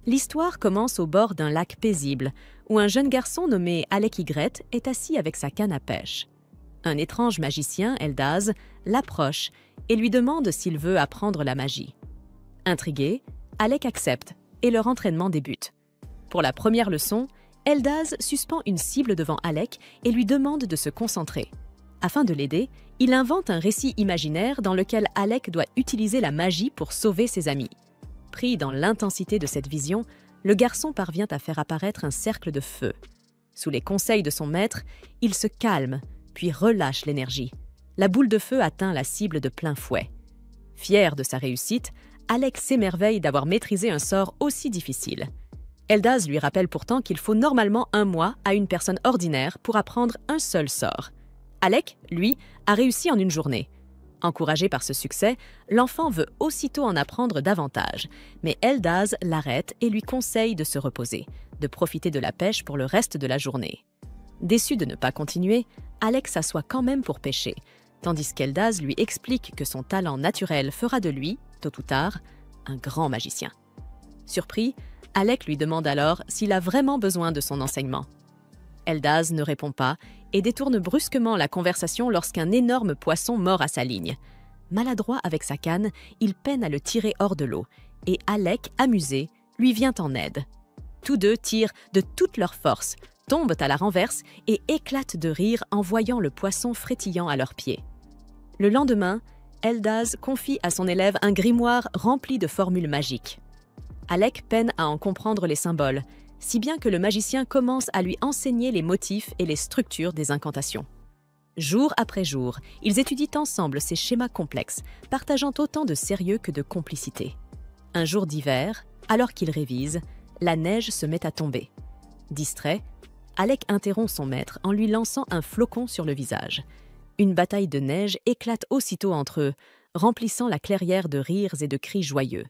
L'histoire commence au bord d'un lac paisible, où un jeune garçon nommé Alec Y est assis avec sa canne à pêche. Un étrange magicien, Eldaz, l'approche et lui demande s'il veut apprendre la magie. Intrigué, Alec accepte et leur entraînement débute. Pour la première leçon, Eldaz suspend une cible devant Alec et lui demande de se concentrer. Afin de l'aider, il invente un récit imaginaire dans lequel Alec doit utiliser la magie pour sauver ses amis. Pris dans l'intensité de cette vision, le garçon parvient à faire apparaître un cercle de feu. Sous les conseils de son maître, il se calme, puis relâche l'énergie. La boule de feu atteint la cible de plein fouet. Fier de sa réussite, Alec s'émerveille d'avoir maîtrisé un sort aussi difficile. Eldaz lui rappelle pourtant qu'il faut normalement 1 mois à une personne ordinaire pour apprendre un seul sort. Alec, lui, a réussi en une journée. Encouragé par ce succès, l'enfant veut aussitôt en apprendre davantage, mais Eldaz l'arrête et lui conseille de se reposer, de profiter de la pêche pour le reste de la journée. Déçu de ne pas continuer, Alec s'assoit quand même pour pêcher, tandis qu'Eldaz lui explique que son talent naturel fera de lui, tôt ou tard, un grand magicien. Surpris, Alec lui demande alors s'il a vraiment besoin de son enseignement. Eldaz ne répond pas et détourne brusquement la conversation lorsqu'un énorme poisson mord à sa ligne. Maladroit avec sa canne, il peine à le tirer hors de l'eau et Alec, amusé, lui vient en aide. Tous deux tirent de toute leur force, tombent à la renverse et éclatent de rire en voyant le poisson frétillant à leurs pieds. Le lendemain, Eldaz confie à son élève un grimoire rempli de formules magiques. Alec peine à en comprendre les symboles, si bien que le magicien commence à lui enseigner les motifs et les structures des incantations. Jour après jour, ils étudient ensemble ces schémas complexes, partageant autant de sérieux que de complicité. Un jour d'hiver, alors qu'ils révisent, la neige se met à tomber. Distrait, Alec interrompt son maître en lui lançant un flocon sur le visage. Une bataille de neige éclate aussitôt entre eux, remplissant la clairière de rires et de cris joyeux.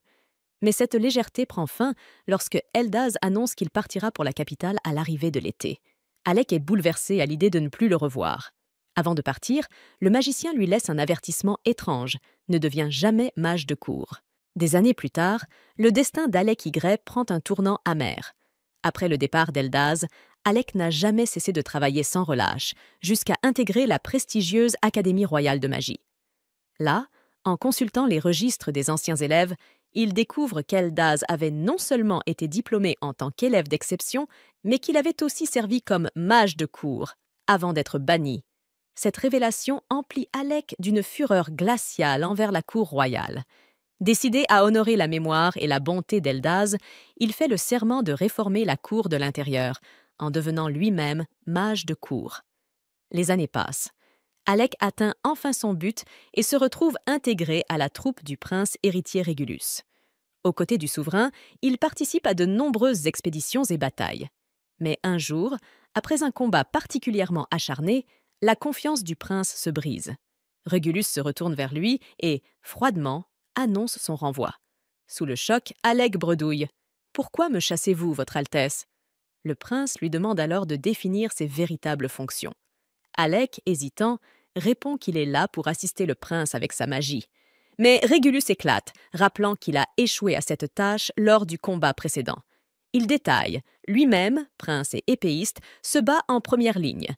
Mais cette légèreté prend fin lorsque Eldaz annonce qu'il partira pour la capitale à l'arrivée de l'été. Alec est bouleversé à l'idée de ne plus le revoir. Avant de partir, le magicien lui laisse un avertissement étrange, ne devient jamais mage de cour. Des années plus tard, le destin d'Alec Y prend un tournant amer. Après le départ d'Eldaz, Alec n'a jamais cessé de travailler sans relâche, jusqu'à intégrer la prestigieuse Académie royale de magie. Là, en consultant les registres des anciens élèves, il découvre qu'Eldaz avait non seulement été diplômé en tant qu'élève d'exception, mais qu'il avait aussi servi comme mage de cour, avant d'être banni. Cette révélation emplit Alec d'une fureur glaciale envers la cour royale. Décidé à honorer la mémoire et la bonté d'Eldaz, il fait le serment de réformer la cour de l'intérieur, en devenant lui-même mage de cour. Les années passent. Alec atteint enfin son but et se retrouve intégré à la troupe du prince héritier Régulus. Aux côtés du souverain, il participe à de nombreuses expéditions et batailles. Mais un jour, après un combat particulièrement acharné, la confiance du prince se brise. Régulus se retourne vers lui et, froidement, annonce son renvoi. Sous le choc, Alec bredouille « Pourquoi me chassez-vous, votre Altesse ?» Le prince lui demande alors de définir ses véritables fonctions. Alec, hésitant, répond qu'il est là pour assister le prince avec sa magie. Mais Régulus éclate, rappelant qu'il a échoué à cette tâche lors du combat précédent. Il détaille, lui-même, prince et épéiste, se bat en première ligne.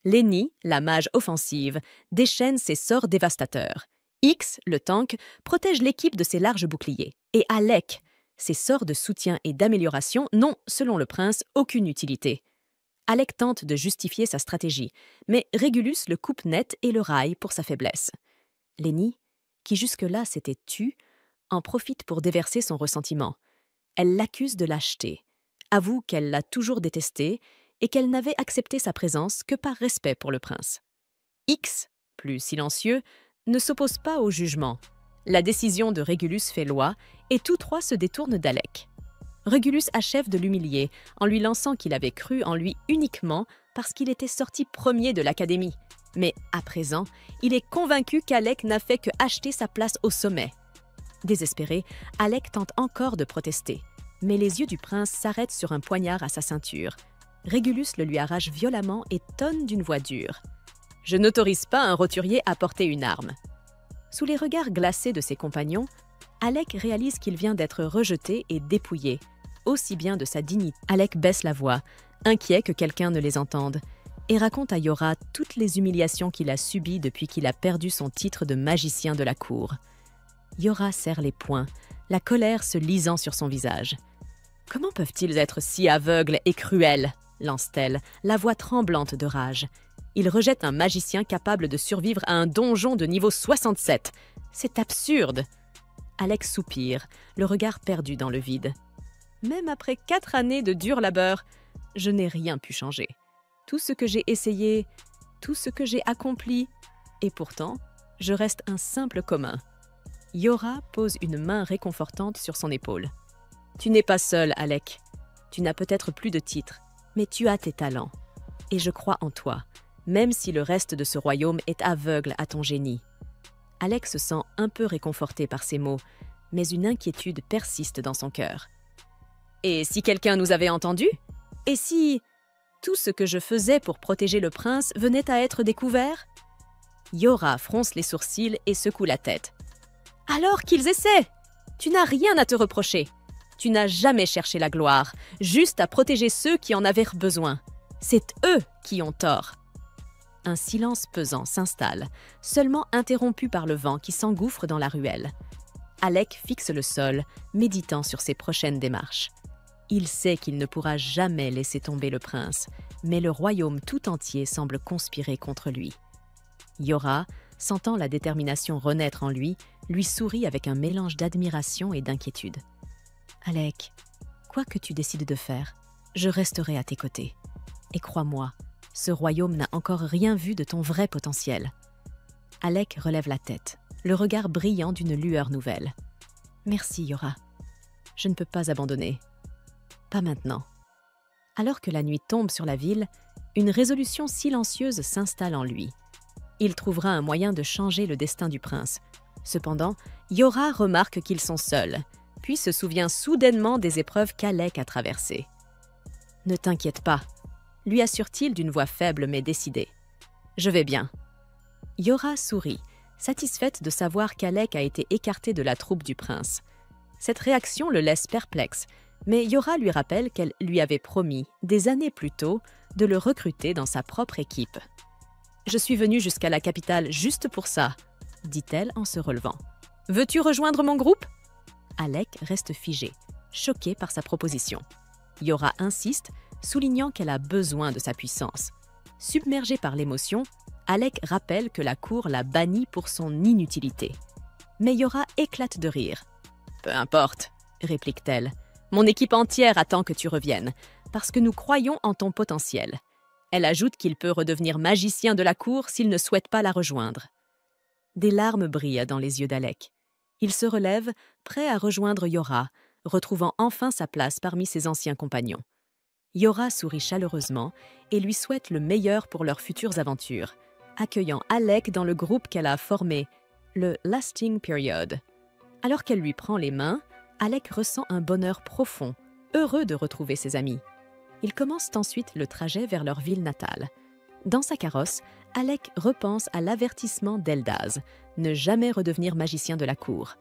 Lenny, la mage offensive, déchaîne ses sorts dévastateurs. X, le tank, protège l'équipe de ses larges boucliers. Et Alec, ses sorts de soutien et d'amélioration n'ont, selon le prince, aucune utilité. Alec tente de justifier sa stratégie, mais Régulus le coupe net et le raille pour sa faiblesse. Lenny, qui jusque-là s'était tue, en profite pour déverser son ressentiment. Elle l'accuse de lâcheté, avoue qu'elle l'a toujours détesté et qu'elle n'avait accepté sa présence que par respect pour le prince. X, plus silencieux, ne s'oppose pas au jugement. La décision de Régulus fait loi et tous trois se détournent d'Alec. Régulus achève de l'humilier en lui lançant qu'il avait cru en lui uniquement parce qu'il était sorti premier de l'académie. Mais à présent, il est convaincu qu'Alec n'a fait que acheter sa place au sommet. Désespéré, Alec tente encore de protester, mais les yeux du prince s'arrêtent sur un poignard à sa ceinture. Régulus le lui arrache violemment et tonne d'une voix dure. « Je n'autorise pas un roturier à porter une arme. » Sous les regards glacés de ses compagnons, Alec réalise qu'il vient d'être rejeté et dépouillé. aussi bien de sa dignité. Alec baisse la voix, inquiet que quelqu'un ne les entende, et raconte à Yora toutes les humiliations qu'il a subies depuis qu'il a perdu son titre de magicien de la cour. Yora serre les poings, la colère se lisant sur son visage. « Comment peuvent-ils être si aveugles et cruels ?» lance-t-elle, la voix tremblante de rage. « Ils rejettent un magicien capable de survivre à un donjon de niveau 67. C'est absurde !» Alec soupire, le regard perdu dans le vide. « Même après 4 années de dur labeur, je n'ai rien pu changer. Tout ce que j'ai essayé, tout ce que j'ai accompli, et pourtant, je reste un simple commun. » Yora pose une main réconfortante sur son épaule. « Tu n'es pas seul, Alec. Tu n'as peut-être plus de titre, mais tu as tes talents. Et je crois en toi, même si le reste de ce royaume est aveugle à ton génie. » Alec se sent un peu réconforté par ces mots, mais une inquiétude persiste dans son cœur. « Et si quelqu'un nous avait entendus? Et si tout ce que je faisais pour protéger le prince venait à être découvert ?» Yora fronce les sourcils et secoue la tête. « Alors qu'ils essaient! Tu n'as rien à te reprocher. Tu n'as jamais cherché la gloire, juste à protéger ceux qui en avaient besoin. C'est eux qui ont tort. » Un silence pesant s'installe, seulement interrompu par le vent qui s'engouffre dans la ruelle. Alec fixe le sol, méditant sur ses prochaines démarches. Il sait qu'il ne pourra jamais laisser tomber le prince, mais le royaume tout entier semble conspirer contre lui. Yora, sentant la détermination renaître en lui sourit avec un mélange d'admiration et d'inquiétude. « Alec, quoi que tu décides de faire, je resterai à tes côtés. Et crois-moi, ce royaume n'a encore rien vu de ton vrai potentiel. » Alec relève la tête, le regard brillant d'une lueur nouvelle. « Merci, Yora. Je ne peux pas abandonner. Pas maintenant. » Alors que la nuit tombe sur la ville, une résolution silencieuse s'installe en lui. Il trouvera un moyen de changer le destin du prince. Cependant, Yora remarque qu'ils sont seuls, puis se souvient soudainement des épreuves qu'Alec a traversées. « Ne t'inquiète pas, » lui assure-t-il d'une voix faible mais décidée. « Je vais bien. » Yora sourit, satisfaite de savoir qu'Alec a été écarté de la troupe du prince. Cette réaction le laisse perplexe, mais Yora lui rappelle qu'elle lui avait promis, des années plus tôt, de le recruter dans sa propre équipe. « Je suis venue jusqu'à la capitale juste pour ça, » dit-elle en se relevant. « Veux-tu rejoindre mon groupe ?» Alec reste figé, choqué par sa proposition. Yora insiste, soulignant qu'elle a besoin de sa puissance. Submergé par l'émotion, Alec rappelle que la cour l'a banni pour son inutilité. Mais Yora éclate de rire. « Peu importe, » réplique-t-elle. « Mon équipe entière attend que tu reviennes, parce que nous croyons en ton potentiel. » Elle ajoute qu'il peut redevenir magicien de la cour s'il ne souhaite pas la rejoindre. Des larmes brillent dans les yeux d'Alec. Il se relève, prêt à rejoindre Yora, retrouvant enfin sa place parmi ses anciens compagnons. Yora sourit chaleureusement et lui souhaite le meilleur pour leurs futures aventures, accueillant Alec dans le groupe qu'elle a formé, le Lasting Period. Alors qu'elle lui prend les mains, Alec ressent un bonheur profond, heureux de retrouver ses amis. Ils commencent ensuite le trajet vers leur ville natale. Dans sa carrosse, Alec repense à l'avertissement d'Eldaz, ne jamais redevenir magicien de la cour.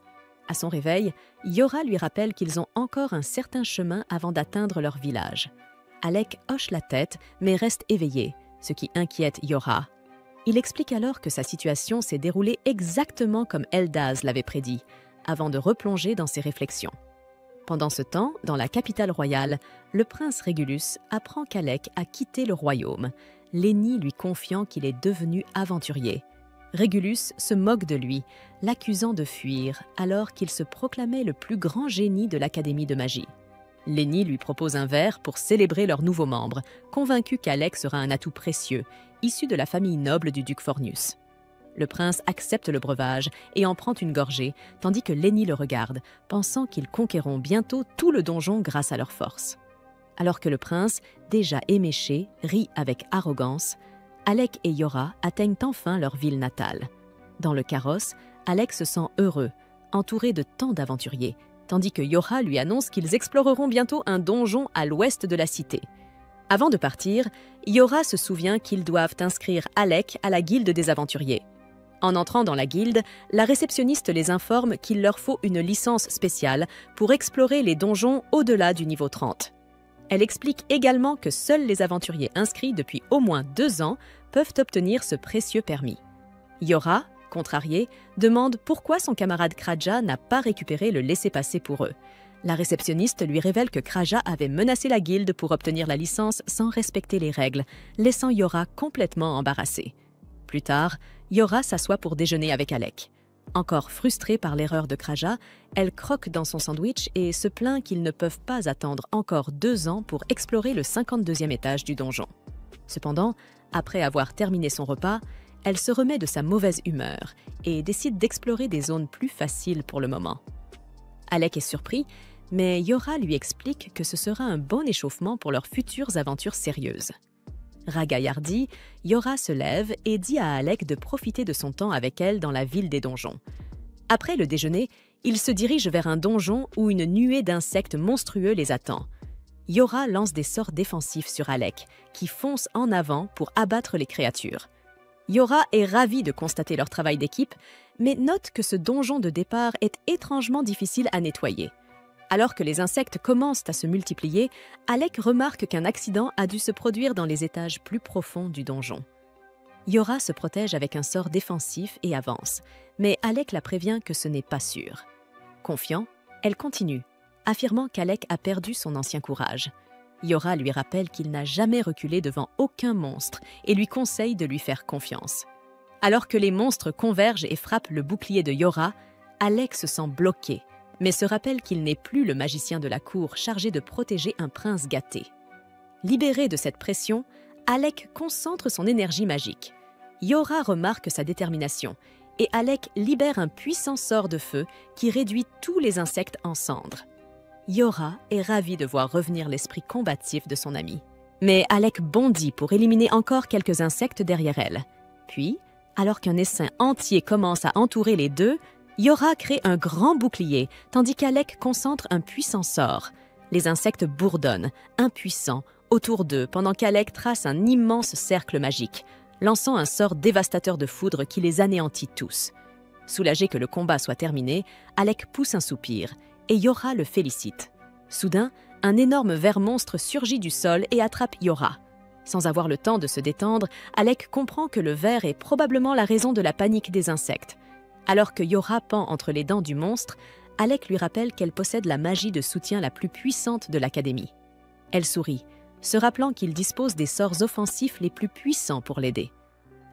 À son réveil, Yora lui rappelle qu'ils ont encore un certain chemin avant d'atteindre leur village. Alec hoche la tête, mais reste éveillé, ce qui inquiète Yora. Il explique alors que sa situation s'est déroulée exactement comme Eldaz l'avait prédit, avant de replonger dans ses réflexions. Pendant ce temps, dans la capitale royale, le prince Régulus apprend qu'Alec a quitté le royaume, Lenny lui confiant qu'il est devenu aventurier. Régulus se moque de lui, l'accusant de fuir alors qu'il se proclamait le plus grand génie de l'Académie de magie. Lenny lui propose un verre pour célébrer leur nouveau membre, convaincu qu'Alec sera un atout précieux, issu de la famille noble du duc Fornius. Le prince accepte le breuvage et en prend une gorgée, tandis que Lenny le regarde, pensant qu'ils conquerront bientôt tout le donjon grâce à leur force. Alors que le prince, déjà éméché, rit avec arrogance, Alec et Yora atteignent enfin leur ville natale. Dans le carrosse, Alec se sent heureux, entouré de tant d'aventuriers, tandis que Yora lui annonce qu'ils exploreront bientôt un donjon à l'ouest de la cité. Avant de partir, Yora se souvient qu'ils doivent inscrire Alec à la guilde des aventuriers. En entrant dans la guilde, la réceptionniste les informe qu'il leur faut une licence spéciale pour explorer les donjons au-delà du niveau 30. Elle explique également que seuls les aventuriers inscrits depuis au moins 2 ans peuvent obtenir ce précieux permis. Yora, contrarié, demande pourquoi son camarade Kraja n'a pas récupéré le laissez-passer pour eux. La réceptionniste lui révèle que Kraja avait menacé la guilde pour obtenir la licence sans respecter les règles, laissant Yora complètement embarrassée. Plus tard, Yora s'assoit pour déjeuner avec Alec. Encore frustrée par l'erreur de Kraja, elle croque dans son sandwich et se plaint qu'ils ne peuvent pas attendre encore 2 ans pour explorer le 52e étage du donjon. Cependant, après avoir terminé son repas, elle se remet de sa mauvaise humeur et décide d'explorer des zones plus faciles pour le moment. Alec est surpris, mais Yora lui explique que ce sera un bon échauffement pour leurs futures aventures sérieuses. Ragaillardi, Yora se lève et dit à Alec de profiter de son temps avec elle dans la ville des donjons. Après le déjeuner, ils se dirigent vers un donjon où une nuée d'insectes monstrueux les attend. Yora lance des sorts défensifs sur Alec, qui fonce en avant pour abattre les créatures. Yora est ravie de constater leur travail d'équipe, mais note que ce donjon de départ est étrangement difficile à nettoyer. Alors que les insectes commencent à se multiplier, Alec remarque qu'un accident a dû se produire dans les étages plus profonds du donjon. Yora se protège avec un sort défensif et avance, mais Alec la prévient que ce n'est pas sûr. Confiant, elle continue, affirmant qu'Alec a perdu son ancien courage. Yora lui rappelle qu'il n'a jamais reculé devant aucun monstre et lui conseille de lui faire confiance. Alors que les monstres convergent et frappent le bouclier de Yora, Alec se sent bloqué, mais se rappelle qu'il n'est plus le magicien de la cour chargé de protéger un prince gâté. Libéré de cette pression, Alec concentre son énergie magique. Yora remarque sa détermination et Alec libère un puissant sort de feu qui réduit tous les insectes en cendres. Yora est ravie de voir revenir l'esprit combatif de son ami. Mais Alec bondit pour éliminer encore quelques insectes derrière elle. Puis, alors qu'un essaim entier commence à entourer les deux, Yora crée un grand bouclier, tandis qu'Alec concentre un puissant sort. Les insectes bourdonnent, impuissants, autour d'eux, pendant qu'Alec trace un immense cercle magique, lançant un sort dévastateur de foudre qui les anéantit tous. Soulagé que le combat soit terminé, Alec pousse un soupir, et Yora le félicite. Soudain, un énorme ver-monstre surgit du sol et attrape Yora. Sans avoir le temps de se détendre, Alec comprend que le ver est probablement la raison de la panique des insectes. Alors que Yora pend entre les dents du monstre, Alec lui rappelle qu'elle possède la magie de soutien la plus puissante de l'Académie. Elle sourit, se rappelant qu'il dispose des sorts offensifs les plus puissants pour l'aider.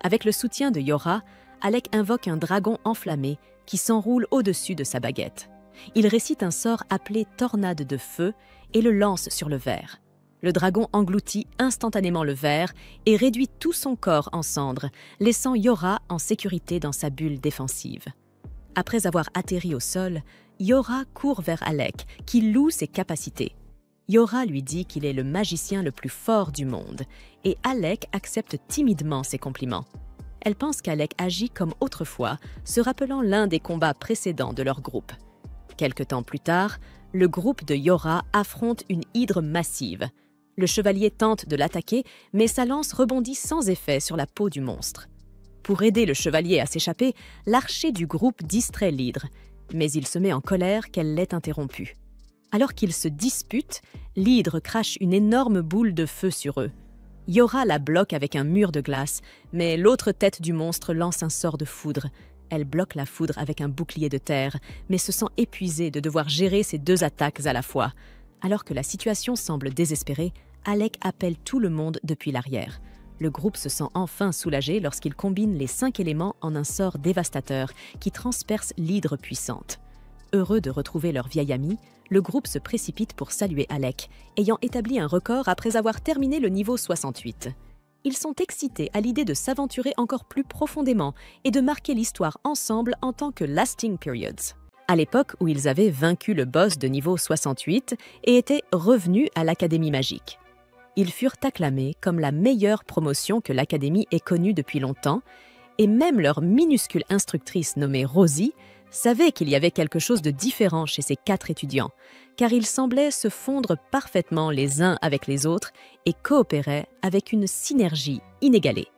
Avec le soutien de Yora, Alec invoque un dragon enflammé qui s'enroule au-dessus de sa baguette. Il récite un sort appelé Tornade de feu et le lance sur le ver. Le dragon engloutit instantanément le ver et réduit tout son corps en cendres, laissant Yora en sécurité dans sa bulle défensive. Après avoir atterri au sol, Yora court vers Alec, qui loue ses capacités. Yora lui dit qu'il est le magicien le plus fort du monde, et Alec accepte timidement ses compliments. Elle pense qu'Alec agit comme autrefois, se rappelant l'un des combats précédents de leur groupe. Quelque temps plus tard, le groupe de Yora affronte une hydre massive. Le chevalier tente de l'attaquer, mais sa lance rebondit sans effet sur la peau du monstre. Pour aider le chevalier à s'échapper, l'archer du groupe distrait l'hydre, mais il se met en colère qu'elle l'ait interrompu. Alors qu'ils se disputent, l'hydre crache une énorme boule de feu sur eux. Yora la bloque avec un mur de glace, mais l'autre tête du monstre lance un sort de foudre. Elle bloque la foudre avec un bouclier de terre, mais se sent épuisée de devoir gérer ces 2 attaques à la fois. Alors que la situation semble désespérée, Alec appelle tout le monde depuis l'arrière. Le groupe se sent enfin soulagé lorsqu'il combine les 5 éléments en un sort dévastateur qui transperce l'hydre puissante. Heureux de retrouver leur vieil ami, le groupe se précipite pour saluer Alec, ayant établi un record après avoir terminé le niveau 68. Ils sont excités à l'idée de s'aventurer encore plus profondément et de marquer l'histoire ensemble en tant que Lasting Periods. À l'époque où ils avaient vaincu le boss de niveau 68 et étaient revenus à l'Académie magique. Ils furent acclamés comme la meilleure promotion que l'Académie ait connue depuis longtemps, et même leur minuscule instructrice nommée Rosie savait qu'il y avait quelque chose de différent chez ces 4 étudiants, car ils semblaient se fondre parfaitement les uns avec les autres et coopéraient avec une synergie inégalée.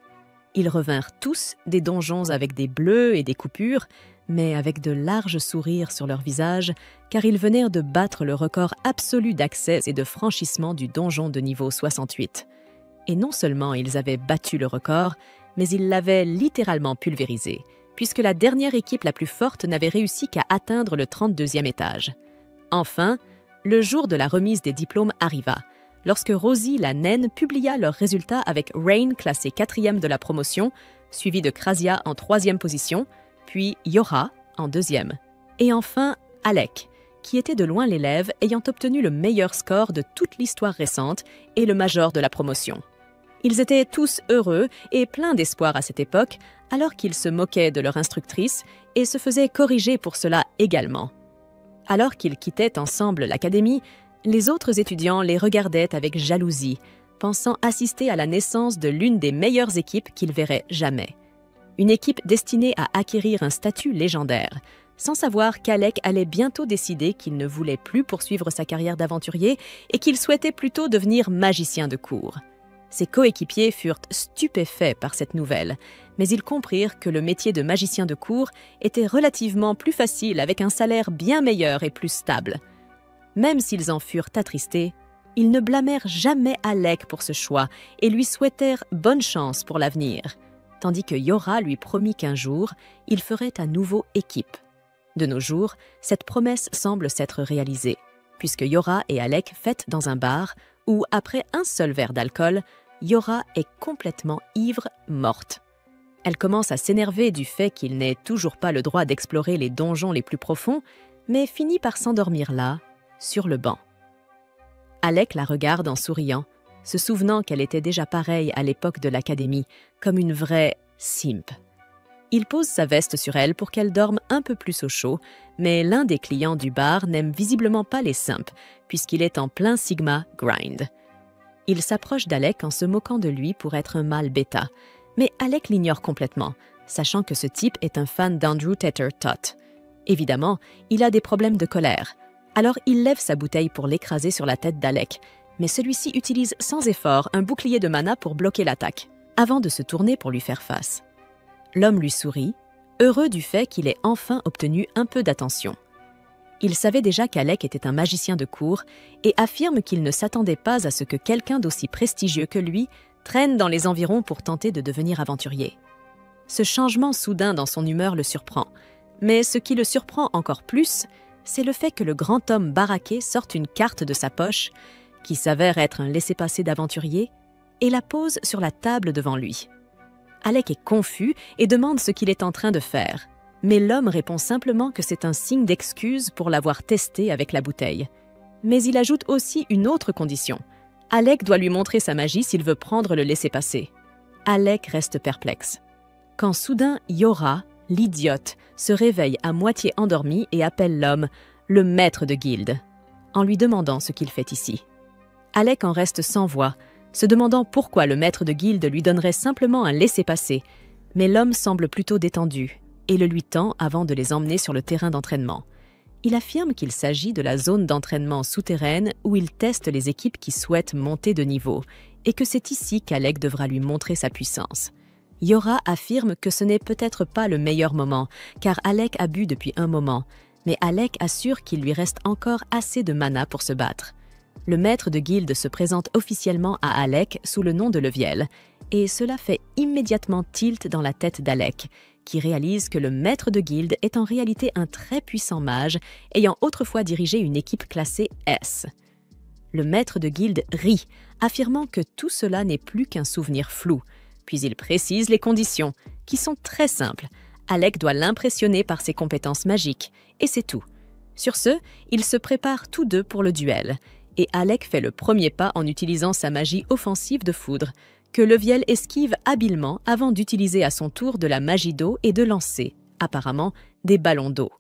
Ils revinrent tous des donjons avec des bleus et des coupures, mais avec de larges sourires sur leurs visages, car ils venaient de battre le record absolu d'accès et de franchissement du donjon de niveau 68. Et non seulement ils avaient battu le record, mais ils l'avaient littéralement pulvérisé, puisque la dernière équipe la plus forte n'avait réussi qu'à atteindre le 32e étage. Enfin, le jour de la remise des diplômes arriva, lorsque Rosie la naine publia leurs résultats avec Rain classé 4e de la promotion, suivi de Krasia en 3e position, puis Yora en 2e. Et enfin, Alec, qui était de loin l'élève ayant obtenu le meilleur score de toute l'histoire récente et le major de la promotion. Ils étaient tous heureux et pleins d'espoir à cette époque, alors qu'ils se moquaient de leur instructrice et se faisaient corriger pour cela également. Alors qu'ils quittaient ensemble l'académie, les autres étudiants les regardaient avec jalousie, pensant assister à la naissance de l'une des meilleures équipes qu'ils verraient jamais. Une équipe destinée à acquérir un statut légendaire, sans savoir qu'Alec allait bientôt décider qu'il ne voulait plus poursuivre sa carrière d'aventurier et qu'il souhaitait plutôt devenir magicien de cour. Ses coéquipiers furent stupéfaits par cette nouvelle, mais ils comprirent que le métier de magicien de cour était relativement plus facile avec un salaire bien meilleur et plus stable. Même s'ils en furent attristés, ils ne blâmèrent jamais Alec pour ce choix et lui souhaitèrent bonne chance pour l'avenir, tandis que Yora lui promit qu'un jour, il ferait à nouveau équipe. De nos jours, cette promesse semble s'être réalisée, puisque Yora et Alec fêtent dans un bar où, après un seul verre d'alcool, Yora est complètement ivre, morte. Elle commence à s'énerver du fait qu'il n'ait toujours pas le droit d'explorer les donjons les plus profonds, mais finit par s'endormir là, sur le banc. Alec la regarde en souriant, se souvenant qu'elle était déjà pareille à l'époque de l'académie, comme une vraie simp. Il pose sa veste sur elle pour qu'elle dorme un peu plus au chaud, mais l'un des clients du bar n'aime visiblement pas les simps, puisqu'il est en plein Sigma grind. Il s'approche d'Alec en se moquant de lui pour être un mâle bêta, mais Alec l'ignore complètement, sachant que ce type est un fan d'Andrew Tetter Tot. Évidemment, il a des problèmes de colère, alors il lève sa bouteille pour l'écraser sur la tête d'Alec, mais celui-ci utilise sans effort un bouclier de mana pour bloquer l'attaque, avant de se tourner pour lui faire face. L'homme lui sourit, heureux du fait qu'il ait enfin obtenu un peu d'attention. Il savait déjà qu'Alec était un magicien de cour et affirme qu'il ne s'attendait pas à ce que quelqu'un d'aussi prestigieux que lui traîne dans les environs pour tenter de devenir aventurier. Ce changement soudain dans son humeur le surprend, mais ce qui le surprend encore plus, c'est le fait que le grand homme baraqué sorte une carte de sa poche, qui s'avère être un laissez-passer d'aventurier, et la pose sur la table devant lui. Alec est confus et demande ce qu'il est en train de faire. Mais l'homme répond simplement que c'est un signe d'excuse pour l'avoir testé avec la bouteille. Mais il ajoute aussi une autre condition. Alec doit lui montrer sa magie s'il veut prendre le laissez-passer. Alec reste perplexe. Quand soudain Yora, l'idiote, se réveille à moitié endormi et appelle l'homme « le maître de guilde », en lui demandant ce qu'il fait ici. Alec en reste sans voix, se demandant pourquoi le maître de guilde lui donnerait simplement un laissez-passer, mais l'homme semble plutôt détendu et le lui tend avant de les emmener sur le terrain d'entraînement. Il affirme qu'il s'agit de la zone d'entraînement souterraine où il teste les équipes qui souhaitent monter de niveau et que c'est ici qu'Alec devra lui montrer sa puissance. Yora affirme que ce n'est peut-être pas le meilleur moment, car Alec a bu depuis un moment, mais Alec assure qu'il lui reste encore assez de mana pour se battre. Le maître de guilde se présente officiellement à Alec sous le nom de Leviel, et cela fait immédiatement tilt dans la tête d'Alec, qui réalise que le maître de guilde est en réalité un très puissant mage ayant autrefois dirigé une équipe classée S. Le maître de guilde rit, affirmant que tout cela n'est plus qu'un souvenir flou, puis il précise les conditions, qui sont très simples. Alec doit l'impressionner par ses compétences magiques, et c'est tout. Sur ce, ils se préparent tous deux pour le duel, et Alec fait le premier pas en utilisant sa magie offensive de foudre, que Leviel esquive habilement avant d'utiliser à son tour de la magie d'eau et de lancer, apparemment, des ballons d'eau.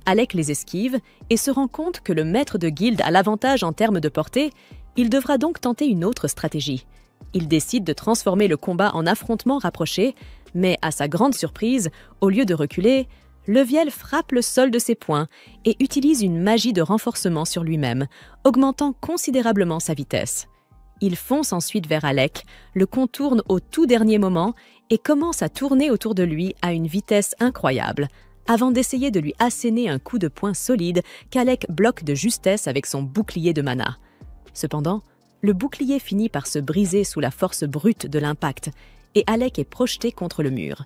Alec les esquive et se rend compte que le maître de guilde a l'avantage en termes de portée, il devra donc tenter une autre stratégie. Il décide de transformer le combat en affrontement rapproché, mais à sa grande surprise, au lieu de reculer, Leviel frappe le sol de ses poings et utilise une magie de renforcement sur lui-même, augmentant considérablement sa vitesse. Il fonce ensuite vers Alec, le contourne au tout dernier moment et commence à tourner autour de lui à une vitesse incroyable, avant d'essayer de lui asséner un coup de poing solide qu'Alec bloque de justesse avec son bouclier de mana. Cependant, le bouclier finit par se briser sous la force brute de l'impact et Alec est projeté contre le mur.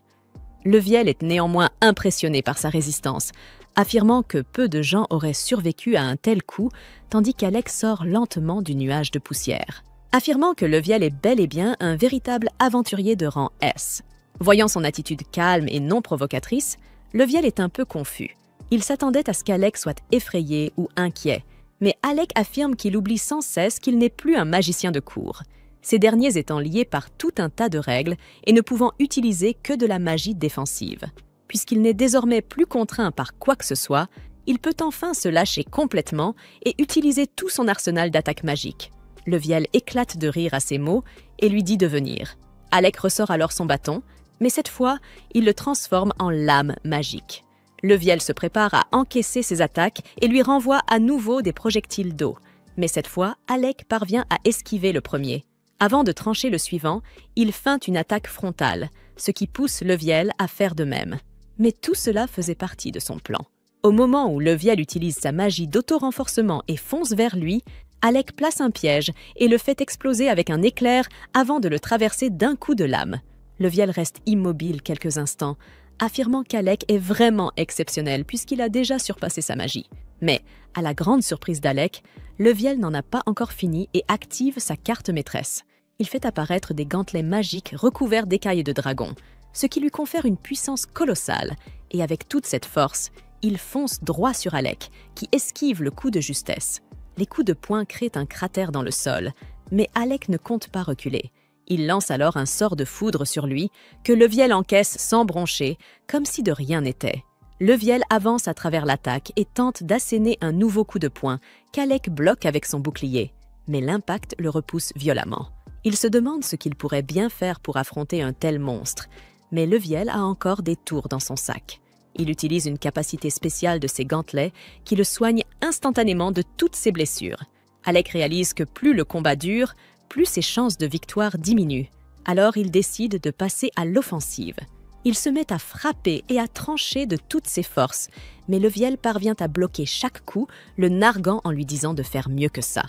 Leviel est néanmoins impressionné par sa résistance, affirmant que peu de gens auraient survécu à un tel coup, tandis qu'Alec sort lentement du nuage de poussière. Affirmant que Leviel est bel et bien un véritable aventurier de rang S. Voyant son attitude calme et non provocatrice, Leviel est un peu confus. Il s'attendait à ce qu'Alec soit effrayé ou inquiet, mais Alec affirme qu'il oublie sans cesse qu'il n'est plus un magicien de cour, ces derniers étant liés par tout un tas de règles et ne pouvant utiliser que de la magie défensive. Puisqu'il n'est désormais plus contraint par quoi que ce soit, il peut enfin se lâcher complètement et utiliser tout son arsenal d'attaques magiques. Leviel éclate de rire à ces mots et lui dit de venir. Alec ressort alors son bâton, mais cette fois, il le transforme en lame magique. Leviel se prépare à encaisser ses attaques et lui renvoie à nouveau des projectiles d'eau. Mais cette fois, Alec parvient à esquiver le premier. Avant de trancher le suivant, il feinte une attaque frontale, ce qui pousse Leviel à faire de même. Mais tout cela faisait partie de son plan. Au moment où Leviel utilise sa magie d'auto-renforcement et fonce vers lui, Alec place un piège et le fait exploser avec un éclair avant de le traverser d'un coup de lame. Leviel reste immobile quelques instants, affirmant qu'Alec est vraiment exceptionnel puisqu'il a déjà surpassé sa magie. Mais, à la grande surprise d'Alec, Leviel n'en a pas encore fini et active sa carte maîtresse. Il fait apparaître des gantelets magiques recouverts d'écailles de dragon, ce qui lui confère une puissance colossale, et avec toute cette force, il fonce droit sur Alec, qui esquive le coup de justesse. Les coups de poing créent un cratère dans le sol, mais Alec ne compte pas reculer. Il lance alors un sort de foudre sur lui, que Leviel encaisse sans broncher, comme si de rien n'était. Leviel avance à travers l'attaque et tente d'asséner un nouveau coup de poing, qu'Alec bloque avec son bouclier. Mais l'impact le repousse violemment. Il se demande ce qu'il pourrait bien faire pour affronter un tel monstre, mais Leviel a encore des tours dans son sac. Il utilise une capacité spéciale de ses gantelets qui le soigne instantanément de toutes ses blessures. Alec réalise que plus le combat dure, plus ses chances de victoire diminuent. Alors il décide de passer à l'offensive. Il se met à frapper et à trancher de toutes ses forces, mais Leviel parvient à bloquer chaque coup, le narguant en lui disant de faire mieux que ça.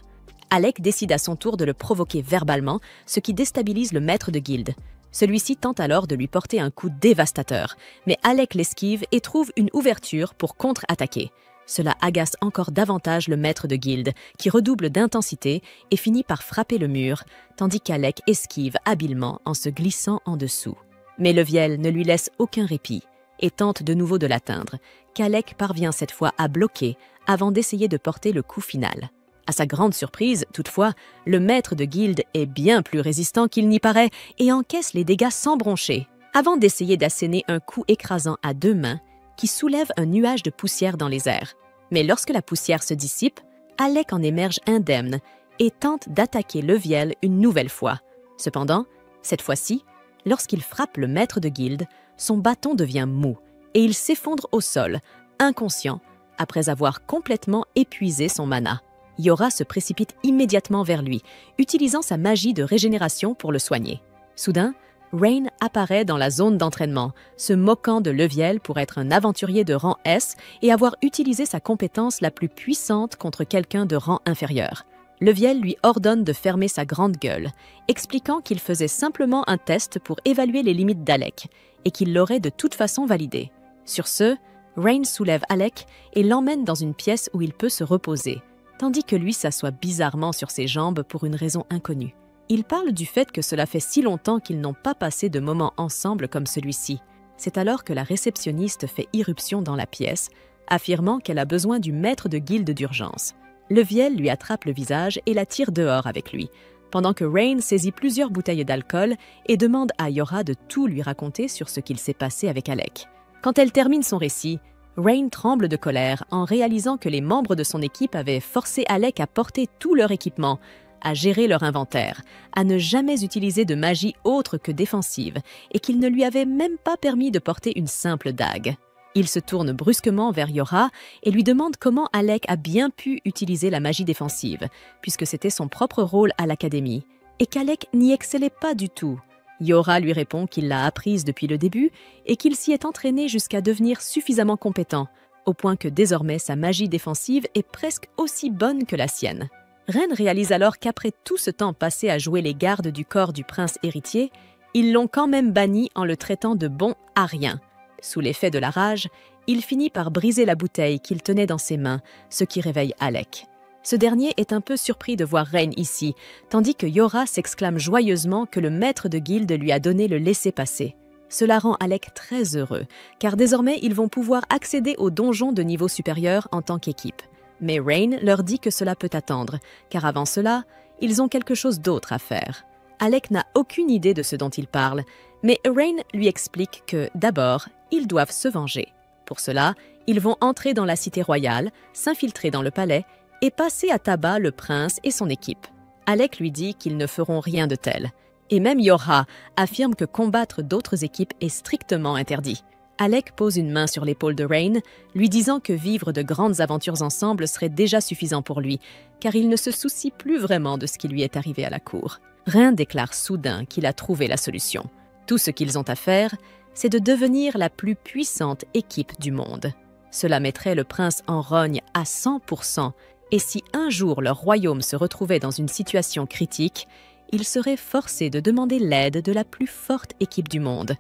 Alec décide à son tour de le provoquer verbalement, ce qui déstabilise le maître de guilde. Celui-ci tente alors de lui porter un coup dévastateur, mais Alec l'esquive et trouve une ouverture pour contre-attaquer. Cela agace encore davantage le maître de guilde, qui redouble d'intensité et finit par frapper le mur, tandis qu'Alec esquive habilement en se glissant en dessous. Mais Leviel ne lui laisse aucun répit et tente de nouveau de l'atteindre, qu'Alec parvient cette fois à bloquer avant d'essayer de porter le coup final. À sa grande surprise, toutefois, le maître de guilde est bien plus résistant qu'il n'y paraît et encaisse les dégâts sans broncher, avant d'essayer d'asséner un coup écrasant à deux mains qui soulève un nuage de poussière dans les airs. Mais lorsque la poussière se dissipe, Alec en émerge indemne et tente d'attaquer Leviel une nouvelle fois. Cependant, cette fois-ci, lorsqu'il frappe le maître de guilde, son bâton devient mou et il s'effondre au sol, inconscient, après avoir complètement épuisé son mana. Yora se précipite immédiatement vers lui, utilisant sa magie de régénération pour le soigner. Soudain, Rain apparaît dans la zone d'entraînement, se moquant de Leviel pour être un aventurier de rang S et avoir utilisé sa compétence la plus puissante contre quelqu'un de rang inférieur. Leviel lui ordonne de fermer sa grande gueule, expliquant qu'il faisait simplement un test pour évaluer les limites d'Alec et qu'il l'aurait de toute façon validé. Sur ce, Rain soulève Alec et l'emmène dans une pièce où il peut se reposer, tandis que lui s'assoit bizarrement sur ses jambes pour une raison inconnue. Il parle du fait que cela fait si longtemps qu'ils n'ont pas passé de moments ensemble comme celui-ci. C'est alors que la réceptionniste fait irruption dans la pièce, affirmant qu'elle a besoin du maître de guilde d'urgence. Leviel lui attrape le visage et la tire dehors avec lui, pendant que Rain saisit plusieurs bouteilles d'alcool et demande à Yora de tout lui raconter sur ce qu'il s'est passé avec Alec. Quand elle termine son récit, Rain tremble de colère en réalisant que les membres de son équipe avaient forcé Alec à porter tout leur équipement, à gérer leur inventaire, à ne jamais utiliser de magie autre que défensive et qu'il ne lui avait même pas permis de porter une simple dague. Il se tourne brusquement vers Yora et lui demande comment Alec a bien pu utiliser la magie défensive, puisque c'était son propre rôle à l'académie, et qu'Alec n'y excellait pas du tout. Yora lui répond qu'il l'a apprise depuis le début et qu'il s'y est entraîné jusqu'à devenir suffisamment compétent, au point que désormais sa magie défensive est presque aussi bonne que la sienne. Ren réalise alors qu'après tout ce temps passé à jouer les gardes du corps du prince héritier, ils l'ont quand même banni en le traitant de bon à rien. Sous l'effet de la rage, il finit par briser la bouteille qu'il tenait dans ses mains, ce qui réveille Alec. Ce dernier est un peu surpris de voir Ren ici, tandis que Yora s'exclame joyeusement que le maître de guilde lui a donné le laissez-passer. Cela rend Alec très heureux, car désormais ils vont pouvoir accéder au donjon de niveau supérieur en tant qu'équipe. Mais Rain leur dit que cela peut attendre, car avant cela, ils ont quelque chose d'autre à faire. Alec n'a aucune idée de ce dont il parle, mais Rain lui explique que, d'abord, ils doivent se venger. Pour cela, ils vont entrer dans la cité royale, s'infiltrer dans le palais et passer à tabac le prince et son équipe. Alec lui dit qu'ils ne feront rien de tel. Et même Yora affirme que combattre d'autres équipes est strictement interdit. Alec pose une main sur l'épaule de Rain, lui disant que vivre de grandes aventures ensemble serait déjà suffisant pour lui, car il ne se soucie plus vraiment de ce qui lui est arrivé à la cour. Rain déclare soudain qu'il a trouvé la solution. Tout ce qu'ils ont à faire, c'est de devenir la plus puissante équipe du monde. Cela mettrait le prince en rogne à 100%, et si un jour leur royaume se retrouvait dans une situation critique, ils seraient forcés de demander l'aide de la plus forte équipe du monde.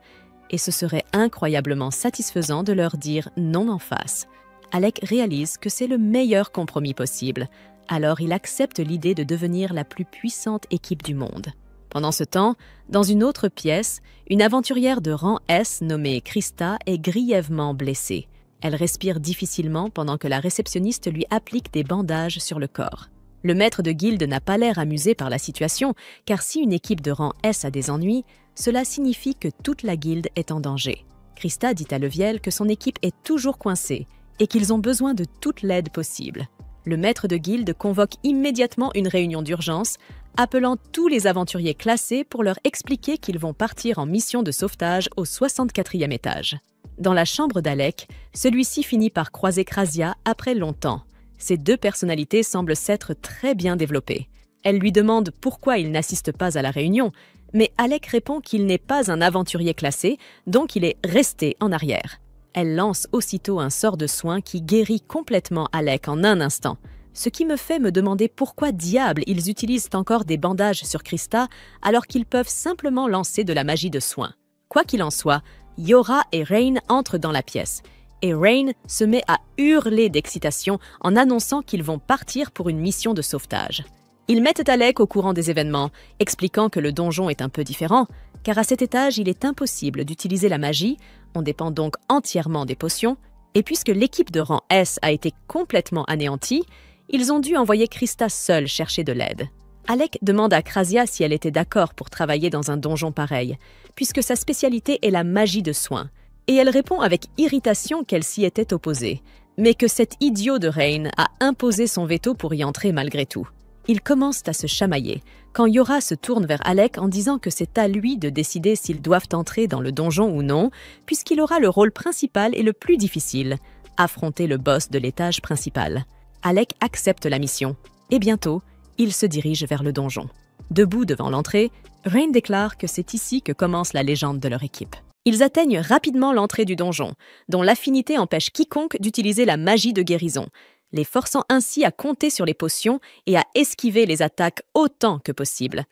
Et ce serait incroyablement satisfaisant de leur dire non en face. Alec réalise que c'est le meilleur compromis possible, alors il accepte l'idée de devenir la plus puissante équipe du monde. Pendant ce temps, dans une autre pièce, une aventurière de rang S nommée Krista est grièvement blessée. Elle respire difficilement pendant que la réceptionniste lui applique des bandages sur le corps. Le maître de guilde n'a pas l'air amusé par la situation, car si une équipe de rang S a des ennuis, cela signifie que toute la guilde est en danger. Krista dit à Leviel que son équipe est toujours coincée et qu'ils ont besoin de toute l'aide possible. Le maître de guilde convoque immédiatement une réunion d'urgence, appelant tous les aventuriers classés pour leur expliquer qu'ils vont partir en mission de sauvetage au 64e étage. Dans la chambre d'Alec, celui-ci finit par croiser Krasia après longtemps. Ces deux personnalités semblent s'être très bien développées. Elle lui demande pourquoi il n'assiste pas à la réunion, mais Alec répond qu'il n'est pas un aventurier classé, donc il est resté en arrière. Elle lance aussitôt un sort de soin qui guérit complètement Alec en un instant. Ce qui me fait me demander pourquoi diable ils utilisent encore des bandages sur Krista alors qu'ils peuvent simplement lancer de la magie de soin. Quoi qu'il en soit, Yora et Rain entrent dans la pièce. Et Rain se met à hurler d'excitation en annonçant qu'ils vont partir pour une mission de sauvetage. Ils mettent Alec au courant des événements, expliquant que le donjon est un peu différent, car à cet étage, il est impossible d'utiliser la magie, on dépend donc entièrement des potions, et puisque l'équipe de rang S a été complètement anéantie, ils ont dû envoyer Krista seule chercher de l'aide. Alec demande à Krasia si elle était d'accord pour travailler dans un donjon pareil, puisque sa spécialité est la magie de soin. Et elle répond avec irritation qu'elle s'y était opposée, mais que cet idiot de Rain a imposé son veto pour y entrer malgré tout. Ils commencent à se chamailler, quand Yora se tourne vers Alec en disant que c'est à lui de décider s'ils doivent entrer dans le donjon ou non, puisqu'il aura le rôle principal et le plus difficile, affronter le boss de l'étage principal. Alec accepte la mission, et bientôt, ils se dirigent vers le donjon. Debout devant l'entrée, Rain déclare que c'est ici que commence la légende de leur équipe. Ils atteignent rapidement l'entrée du donjon, dont l'affinité empêche quiconque d'utiliser la magie de guérison, les forçant ainsi à compter sur les potions et à esquiver les attaques autant que possible.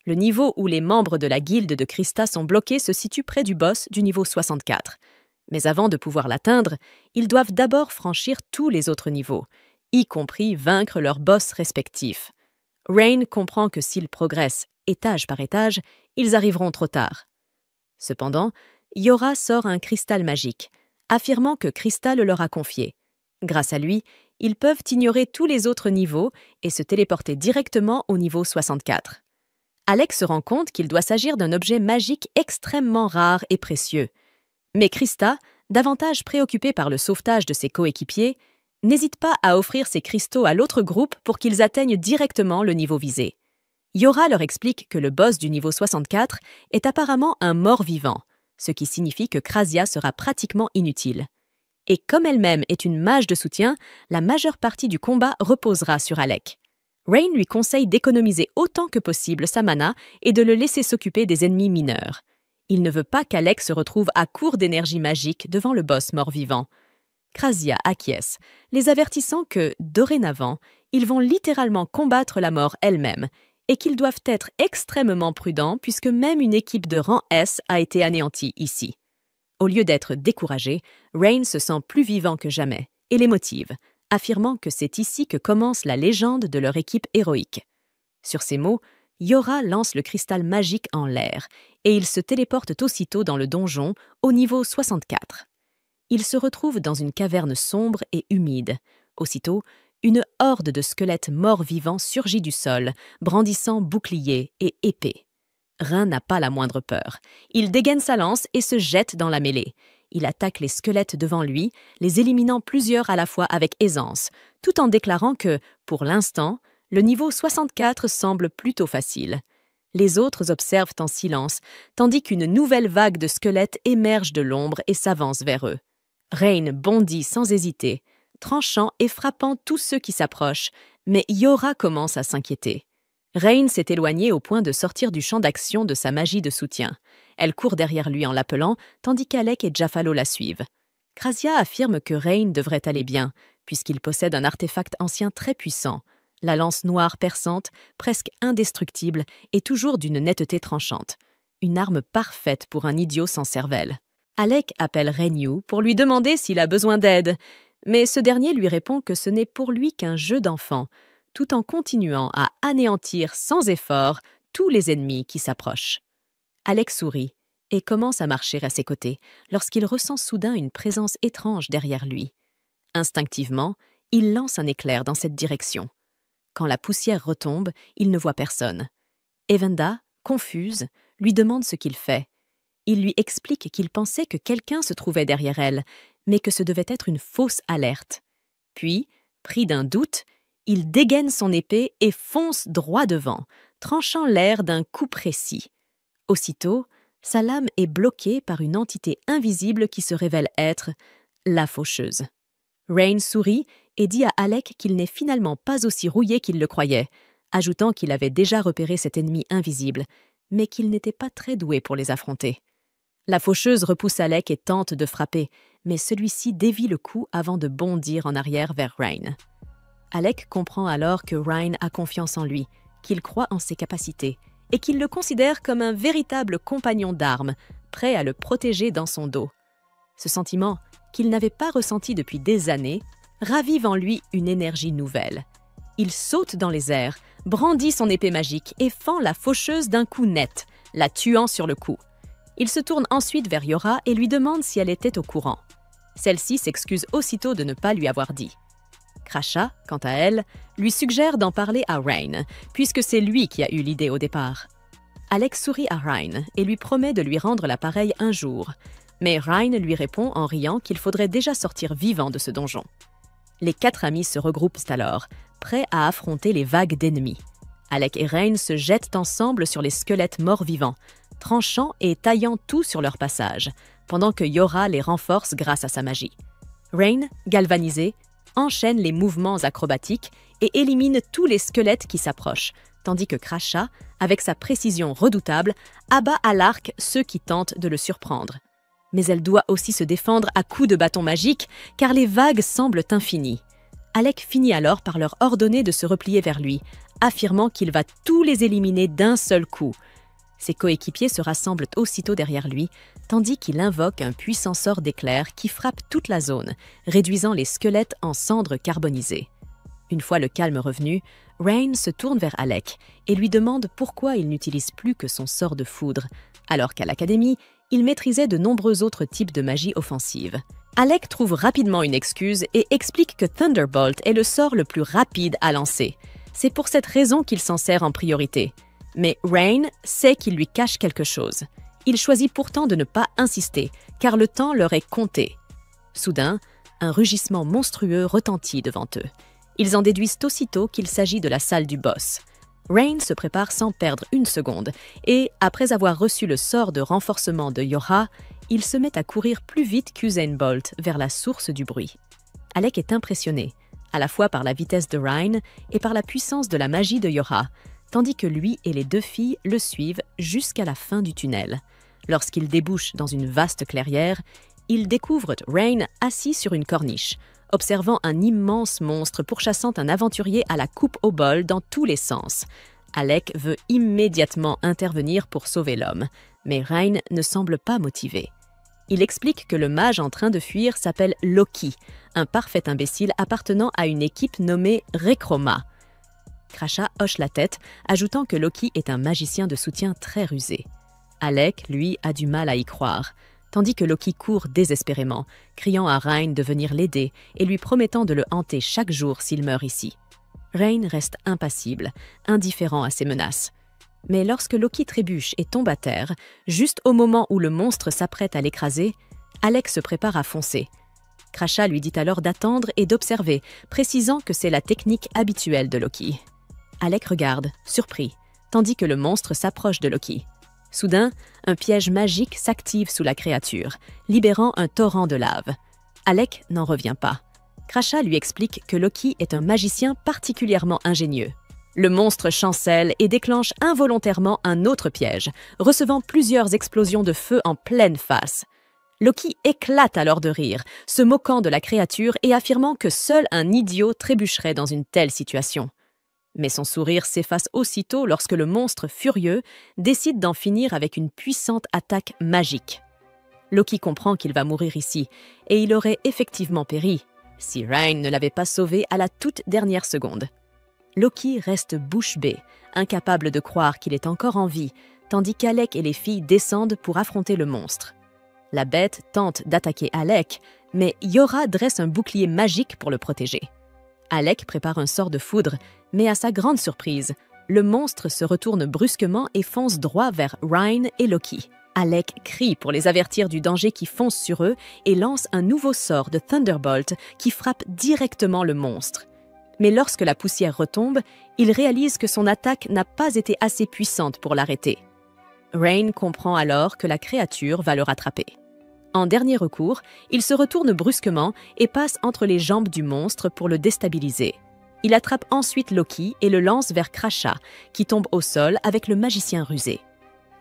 Le niveau où les membres de la guilde de Krista sont bloqués se situe près du boss du niveau 64. Mais avant de pouvoir l'atteindre, ils doivent d'abord franchir tous les autres niveaux, y compris vaincre leurs boss respectifs. Rain comprend que s'ils progressent étage par étage, ils arriveront trop tard. Cependant, Yora sort un cristal magique, affirmant que Krista le leur a confié. Grâce à lui, ils peuvent ignorer tous les autres niveaux et se téléporter directement au niveau 64. Alex se rend compte qu'il doit s'agir d'un objet magique extrêmement rare et précieux. Mais Krista, davantage préoccupée par le sauvetage de ses coéquipiers, n'hésite pas à offrir ses cristaux à l'autre groupe pour qu'ils atteignent directement le niveau visé. Yora leur explique que le boss du niveau 64 est apparemment un mort-vivant, ce qui signifie que Krasia sera pratiquement inutile. Et comme elle-même est une mage de soutien, la majeure partie du combat reposera sur Alec. Rain lui conseille d'économiser autant que possible sa mana et de le laisser s'occuper des ennemis mineurs. Il ne veut pas qu'Alec se retrouve à court d'énergie magique devant le boss mort-vivant. Krasia acquiesce, les avertissant que, dorénavant, ils vont littéralement combattre la mort elle-même et qu'ils doivent être extrêmement prudents puisque même une équipe de rang S a été anéantie ici. Au lieu d'être découragé, Rain se sent plus vivant que jamais et les motive, affirmant que c'est ici que commence la légende de leur équipe héroïque. Sur ces mots, Yora lance le cristal magique en l'air et ils se téléportent aussitôt dans le donjon au niveau 64. Ils se retrouvent dans une caverne sombre et humide. Aussitôt, une horde de squelettes morts-vivants surgit du sol, brandissant boucliers et épées. Rain n'a pas la moindre peur. Il dégaine sa lance et se jette dans la mêlée. Il attaque les squelettes devant lui, les éliminant plusieurs à la fois avec aisance, tout en déclarant que, pour l'instant, le niveau 64 semble plutôt facile. Les autres observent en silence, tandis qu'une nouvelle vague de squelettes émerge de l'ombre et s'avance vers eux. Rain bondit sans hésiter, tranchant et frappant tous ceux qui s'approchent, mais Yora commence à s'inquiéter. Rain s'est éloignée au point de sortir du champ d'action de sa magie de soutien. Elle court derrière lui en l'appelant, tandis qu'Alec et Jaffalo la suivent. Krasia affirme que Rain devrait aller bien, puisqu'il possède un artefact ancien très puissant, la lance noire perçante, presque indestructible et toujours d'une netteté tranchante. Une arme parfaite pour un idiot sans cervelle. Alec appelle Renyu pour lui demander s'il a besoin d'aide, mais ce dernier lui répond que ce n'est pour lui qu'un jeu d'enfant, tout en continuant à anéantir sans effort tous les ennemis qui s'approchent. Alec sourit et commence à marcher à ses côtés lorsqu'il ressent soudain une présence étrange derrière lui. Instinctivement, il lance un éclair dans cette direction. Quand la poussière retombe, il ne voit personne. Evenda, confuse, lui demande ce qu'il fait. Il lui explique qu'il pensait que quelqu'un se trouvait derrière elle, mais que ce devait être une fausse alerte. Puis, pris d'un doute, il dégaine son épée et fonce droit devant, tranchant l'air d'un coup précis. Aussitôt, sa lame est bloquée par une entité invisible qui se révèle être la faucheuse. Rain sourit et dit à Alec qu'il n'est finalement pas aussi rouillé qu'il le croyait, ajoutant qu'il avait déjà repéré cet ennemi invisible, mais qu'il n'était pas très doué pour les affronter. La faucheuse repousse Alec et tente de frapper, mais celui-ci dévie le coup avant de bondir en arrière vers Rain. Alec comprend alors que Rain a confiance en lui, qu'il croit en ses capacités, et qu'il le considère comme un véritable compagnon d'armes, prêt à le protéger dans son dos. Ce sentiment, qu'il n'avait pas ressenti depuis des années, ravive en lui une énergie nouvelle. Il saute dans les airs, brandit son épée magique et fend la faucheuse d'un coup net, la tuant sur le coup. Il se tourne ensuite vers Yora et lui demande si elle était au courant. Celle-ci s'excuse aussitôt de ne pas lui avoir dit. Crasha, quant à elle, lui suggère d'en parler à Rain, puisque c'est lui qui a eu l'idée au départ. Alex sourit à Rain et lui promet de lui rendre l'appareil un jour, mais Rain lui répond en riant qu'il faudrait déjà sortir vivant de ce donjon. Les 4 amis se regroupent alors, prêts à affronter les vagues d'ennemis. Alec et Rain se jettent ensemble sur les squelettes morts-vivants, tranchant et taillant tout sur leur passage, pendant que Yora les renforce grâce à sa magie. Rain, galvanisé, enchaîne les mouvements acrobatiques et élimine tous les squelettes qui s'approchent, tandis que Crasha, avec sa précision redoutable, abat à l'arc ceux qui tentent de le surprendre. Mais elle doit aussi se défendre à coups de bâton magique, car les vagues semblent infinies. Alec finit alors par leur ordonner de se replier vers lui, affirmant qu'il va tous les éliminer d'un seul coup. Ses coéquipiers se rassemblent aussitôt derrière lui, tandis qu'il invoque un puissant sort d'éclair qui frappe toute la zone, réduisant les squelettes en cendres carbonisées. Une fois le calme revenu, Rain se tourne vers Alec et lui demande pourquoi il n'utilise plus que son sort de foudre, alors qu'à l'académie, il maîtrisait de nombreux autres types de magie offensive. Alec trouve rapidement une excuse et explique que Thunderbolt est le sort le plus rapide à lancer. C'est pour cette raison qu'il s'en sert en priorité. Mais Rain sait qu'il lui cache quelque chose. Il choisit pourtant de ne pas insister, car le temps leur est compté. Soudain, un rugissement monstrueux retentit devant eux. Ils en déduisent aussitôt qu'il s'agit de la salle du boss. Rain se prépare sans perdre une seconde, et, après avoir reçu le sort de renforcement de Yora, il se met à courir plus vite qu'Usain Bolt vers la source du bruit. Alec est impressionné, à la fois par la vitesse de Ryan et par la puissance de la magie de Yora, tandis que lui et les deux filles le suivent jusqu'à la fin du tunnel. Lorsqu'ils débouchent dans une vaste clairière, ils découvrent Rain assis sur une corniche, observant un immense monstre pourchassant un aventurier à la coupe au bol dans tous les sens. Alec veut immédiatement intervenir pour sauver l'homme, mais Ryan ne semble pas motivé. Il explique que le mage en train de fuir s'appelle Loki, un parfait imbécile appartenant à une équipe nommée Rechroma. Crachat hoche la tête, ajoutant que Loki est un magicien de soutien très rusé. Alec, lui, a du mal à y croire, tandis que Loki court désespérément, criant à Ryan de venir l'aider et lui promettant de le hanter chaque jour s'il meurt ici. Ryan reste impassible, indifférent à ces menaces. Mais lorsque Loki trébuche et tombe à terre, juste au moment où le monstre s'apprête à l'écraser, Alec se prépare à foncer. Crachat lui dit alors d'attendre et d'observer, précisant que c'est la technique habituelle de Loki. Alec regarde, surpris, tandis que le monstre s'approche de Loki. Soudain, un piège magique s'active sous la créature, libérant un torrent de lave. Alec n'en revient pas. Crachat lui explique que Loki est un magicien particulièrement ingénieux. Le monstre chancelle et déclenche involontairement un autre piège, recevant plusieurs explosions de feu en pleine face. Loki éclate alors de rire, se moquant de la créature et affirmant que seul un idiot trébucherait dans une telle situation. Mais son sourire s'efface aussitôt lorsque le monstre furieux décide d'en finir avec une puissante attaque magique. Loki comprend qu'il va mourir ici, et il aurait effectivement péri, si Ryan ne l'avait pas sauvé à la toute dernière seconde. Loki reste bouche bée, incapable de croire qu'il est encore en vie, tandis qu'Alec et les filles descendent pour affronter le monstre. La bête tente d'attaquer Alec, mais Yora dresse un bouclier magique pour le protéger. Alec prépare un sort de foudre, mais à sa grande surprise, le monstre se retourne brusquement et fonce droit vers Ryan et Loki. Alec crie pour les avertir du danger qui fonce sur eux et lance un nouveau sort de Thunderbolt qui frappe directement le monstre. Mais lorsque la poussière retombe, il réalise que son attaque n'a pas été assez puissante pour l'arrêter. Ryan comprend alors que la créature va le rattraper. En dernier recours, il se retourne brusquement et passe entre les jambes du monstre pour le déstabiliser. Il attrape ensuite Loki et le lance vers Crachat, qui tombe au sol avec le magicien rusé.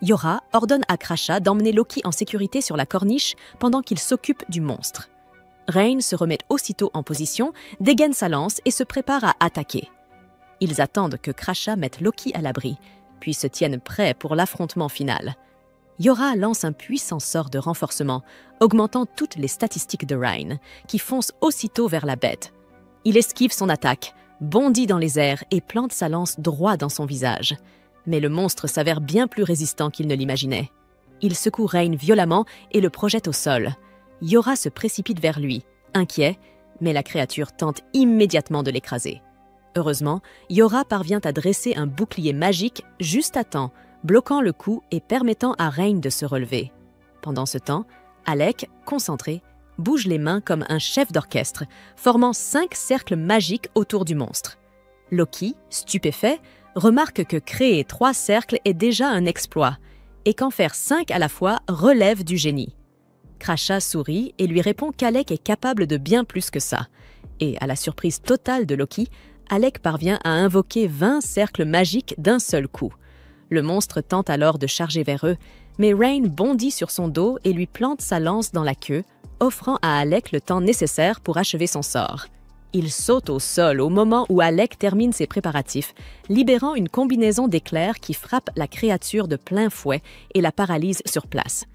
Yora ordonne à Crachat d'emmener Loki en sécurité sur la corniche pendant qu'il s'occupe du monstre. Ryan se remet aussitôt en position, dégaine sa lance et se prépare à attaquer. Ils attendent que Crachat mette Loki à l'abri, puis se tiennent prêts pour l'affrontement final. Yora lance un puissant sort de renforcement, augmentant toutes les statistiques de Ryan, qui fonce aussitôt vers la bête. Il esquive son attaque, bondit dans les airs et plante sa lance droit dans son visage. Mais le monstre s'avère bien plus résistant qu'il ne l'imaginait. Il secoue Ryan violemment et le projette au sol. Yora se précipite vers lui, inquiet, mais la créature tente immédiatement de l'écraser. Heureusement, Yora parvient à dresser un bouclier magique juste à temps, bloquant le coup et permettant à Ryan de se relever. Pendant ce temps, Alec, concentré, bouge les mains comme un chef d'orchestre, formant 5 cercles magiques autour du monstre. Loki, stupéfait, remarque que créer 3 cercles est déjà un exploit, et qu'en faire 5 à la fois relève du génie. Crachat sourit et lui répond qu'Alec est capable de bien plus que ça. Et à la surprise totale de Loki, Alec parvient à invoquer 20 cercles magiques d'un seul coup. Le monstre tente alors de charger vers eux, mais Ryan bondit sur son dos et lui plante sa lance dans la queue, offrant à Alec le temps nécessaire pour achever son sort. Il saute au sol au moment où Alec termine ses préparatifs, libérant une combinaison d'éclairs qui frappe la créature de plein fouet et la paralyse sur place.